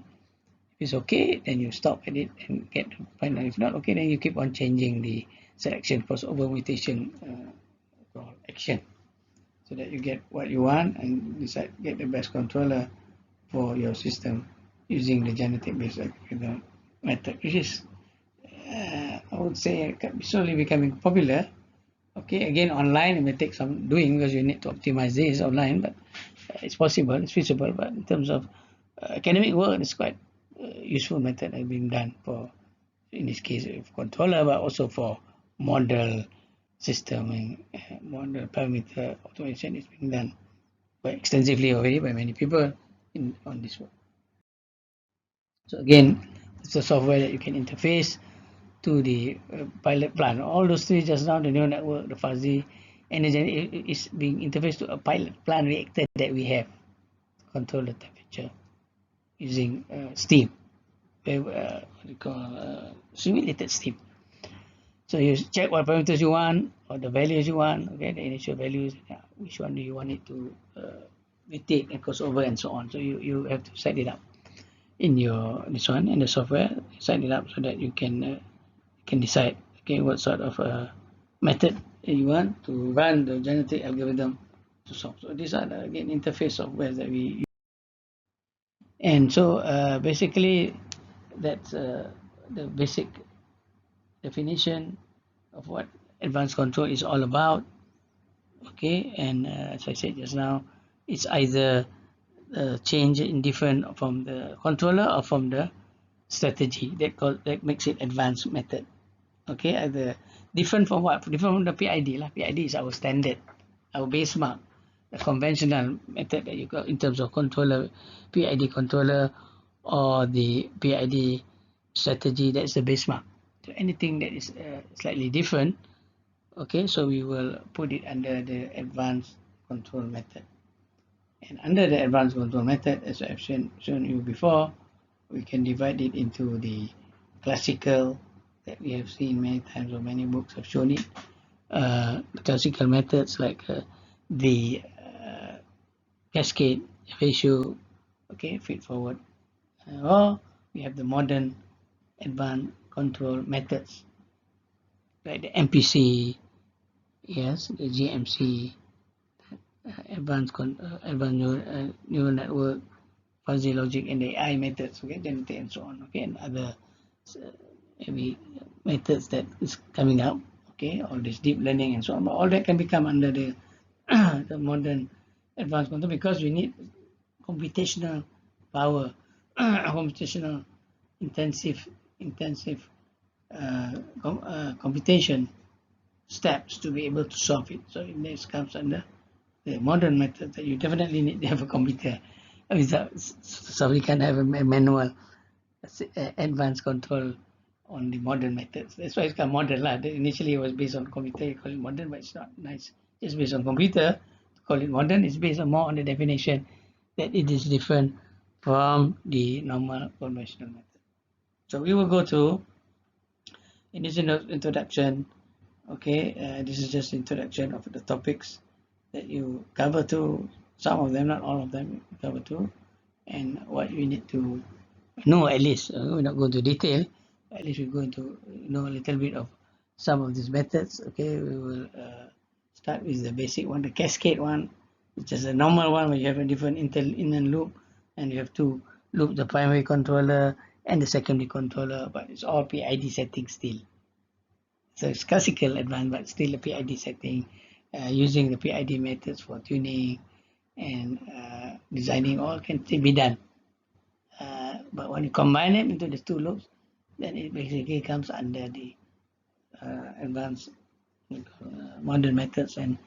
it's okay, then you stop at it and get the final. If not okay, then you keep on changing the selection crossover mutation action, so that you get what you want and decide get the best controller for your system using the genetic based algorithm method, which is I would say slowly becoming popular. Okay, again online it may take some doing because you need to optimize this online, but it's possible, it's feasible. But in terms of academic work, it's quite useful method has been done for, in this case, controller, but also for model system and model parameter automation is being done quite extensively already by many people on this work. So again, it's a software that you can interface to the pilot plant. All those three just now, the neural network, the fuzzy, and it is being interfaced to a pilot plant reactor that we have, control the temperature using steam, what we call simulated steam. So you check what parameters you want or the values you want, okay, the initial values, which one do you want it to mutate and cross over and so on. So you have to set it up in your this one in the software, set it up so that you can decide, okay, what sort of method you want to run the genetic algorithm to solve. So these are the, again, interface software that we use. And so basically that's the basic definition of what advanced control is all about. Okay, and as I said just now, it's either change indifferent from the controller or from the strategy that makes it advanced method. Okay, either different from what? Different from the PID lah. PID is our standard, our base mark, the conventional method that you got in terms of controller, PID controller, or the PID strategy. That's the base mark. So anything that is slightly different, okay, so we will put it under the advanced control method. And under the advanced control method, as I've shown you before, we can divide it into the classical that we have seen many times, or many books have shown it. The classical methods like the cascade, ratio, okay, feed forward. Or we have the modern advanced control methods like the MPC, yes, the GMC, advanced neural network, fuzzy logic, and the AI methods, okay, genetic and so on, okay, and other maybe methods that is coming up, okay, all this deep learning and so on. But all that can become under the the modern advanced control, because we need computational power, computational intensive computation steps to be able to solve it. So this comes under the modern method that you definitely need to have a computer. Without, so we can have a manual advanced control on the modern methods. That's why it's called modern lah. Initially it was based on computer, you call it modern, but it's not nice. It's based on computer, to call it modern. It's based on more on the definition that it is different from the normal conventional method. So we will go to, in this introduction, okay, this is just introduction of the topics that you cover through, some of them, not all of them, cover through, and what you need to know at least. We're not going to detail, at least we go into know a little bit of some of these methods. Okay, we will start with the basic one, the cascade one, which is a normal one where you have a different inner loop, and you have to loop the primary controller and the secondary controller, but it's all PID settings still. So it's classical advanced, but still a PID setting, using the PID methods for tuning and designing, all can still be done. But when you combine it into the two loops, then it basically comes under the advanced modern methods and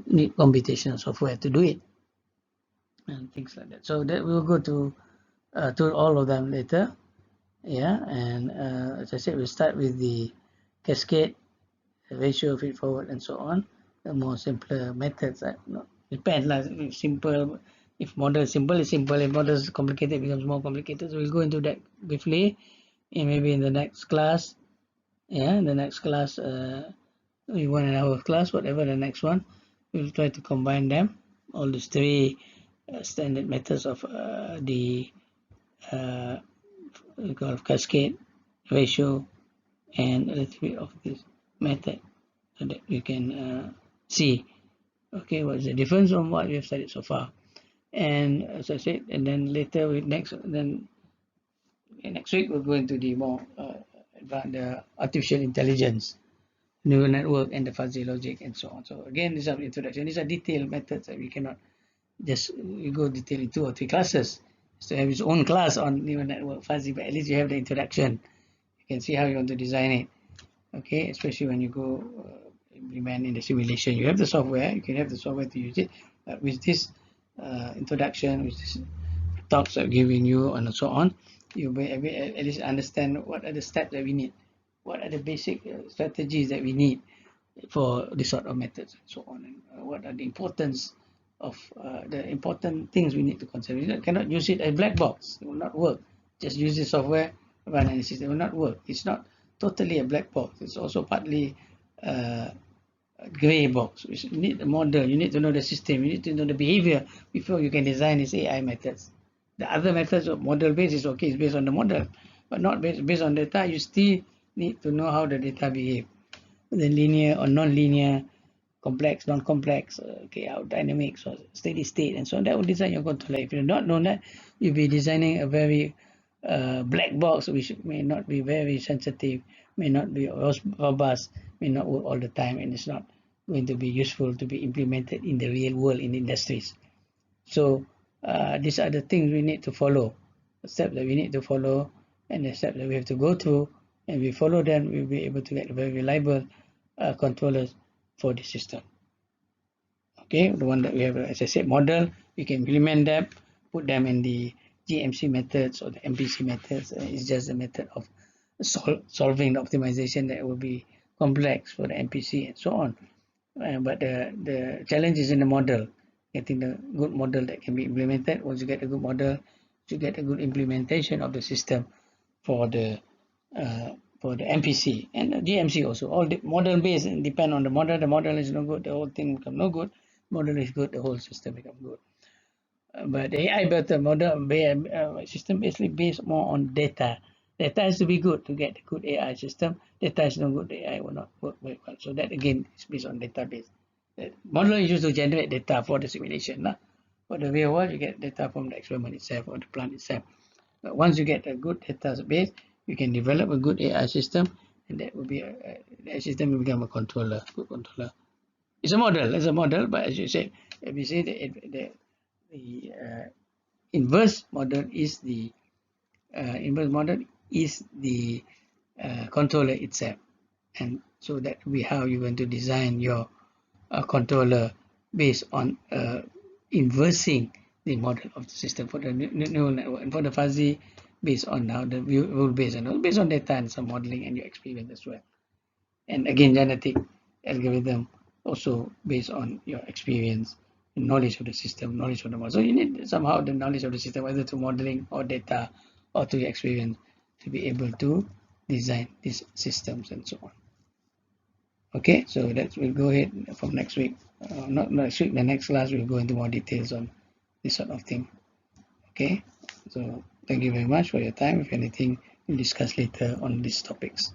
need computational software to do it and things like that. So that we'll go to all of them later. Yeah, and as I said, we'll start with the cascade, ratio, feed forward, and so on. The more simpler methods, depends lah. Simple, if model is simple, it's simple. If model is complicated, it becomes more complicated. So we'll go into that briefly, and maybe in the next class. Yeah, in the next class, maybe 1 hour class, whatever the next one, we'll try to combine them. All these three standard methods of the we call cascade, ratio, and a little bit of this method, so that you can see, okay, what's the difference from what we have studied so far. And as I said, and then later next week we'll go into the more advanced artificial intelligence, neural network, and the fuzzy logic, and so on. So again, these are introduction. These are detailed methods that we cannot just go detail in 2 or 3 classes. So have its own class on neural network, fuzzy, but at least you have the introduction. You can see how you want to design it. Okay, especially when you go implement in the simulation, you have the software. You can have the software to use it. With this introduction, with this talks I'm giving you, and so on, you'll be able at least understand what are the steps that we need, what are the basic strategies that we need for this sort of methods, and so on, and what are the importance of the important things we need to consider. You cannot use it as black box. It will not work. Just use the software, run analysis. It will not work. It's not totally a black box. It's also partly a gray box. You need a model. You need to know the system. You need to know the behavior before you can design these AI methods. The other methods of model based is okay. It's based on the model, but not based on data. You still need to know how the data behave. The linear or non-linear, complex, non-complex, okay, how dynamics or steady state, and so on. That will design your controller. If you do not know that, you'll be designing a very black box, which may not be very sensitive, may not be robust, may not work all the time, and it's not going to be useful to be implemented in the real world in industries. So these are the things we need to follow, the steps that we need to follow, and the steps that we have to go through, and we follow them, we'll be able to get very reliable controllers for the system. Okay, the one that we have, as I said, model, we can implement them, put them in the GMC methods or the MPC methods. It's just a method of solving the optimization that will be complex for the MPC and so on. But the challenge is in the model, getting the good model that can be implemented. Once you get a good model, you get a good implementation of the system for the MPC and the GMC also. All the model based depend on the model. The model is no good, the whole thing become no good. Model is good, the whole system become good. But the AI better model system basically based more on data. Data has to be good to get a good AI system. Data is no good, the AI will not work very well. So that again is based on database. The model is used to generate data for the simulation. For the real world, you get data from the experiment itself or the plant itself. But once you get a good database, you can develop a good AI system, and that will be the system will become a controller, good controller. It's a model, but as you said, if you say the inverse model is the controller itself, and so that will be how you're going to design your controller based on inversing the model of the system for the neural network. And for the fuzzy based on how the rule based on data and some modeling and your experience as well. And again, genetic algorithm also based on your experience, knowledge of the system, knowledge of the model. So you need somehow the knowledge of the system, whether through modeling or data or through your experience, to be able to design these systems and so on. Okay, so we'll go ahead from next week. Not next week, the next class we'll go into more details on this sort of thing. Okay, so thank you very much for your time. If anything, we'll discuss later on these topics.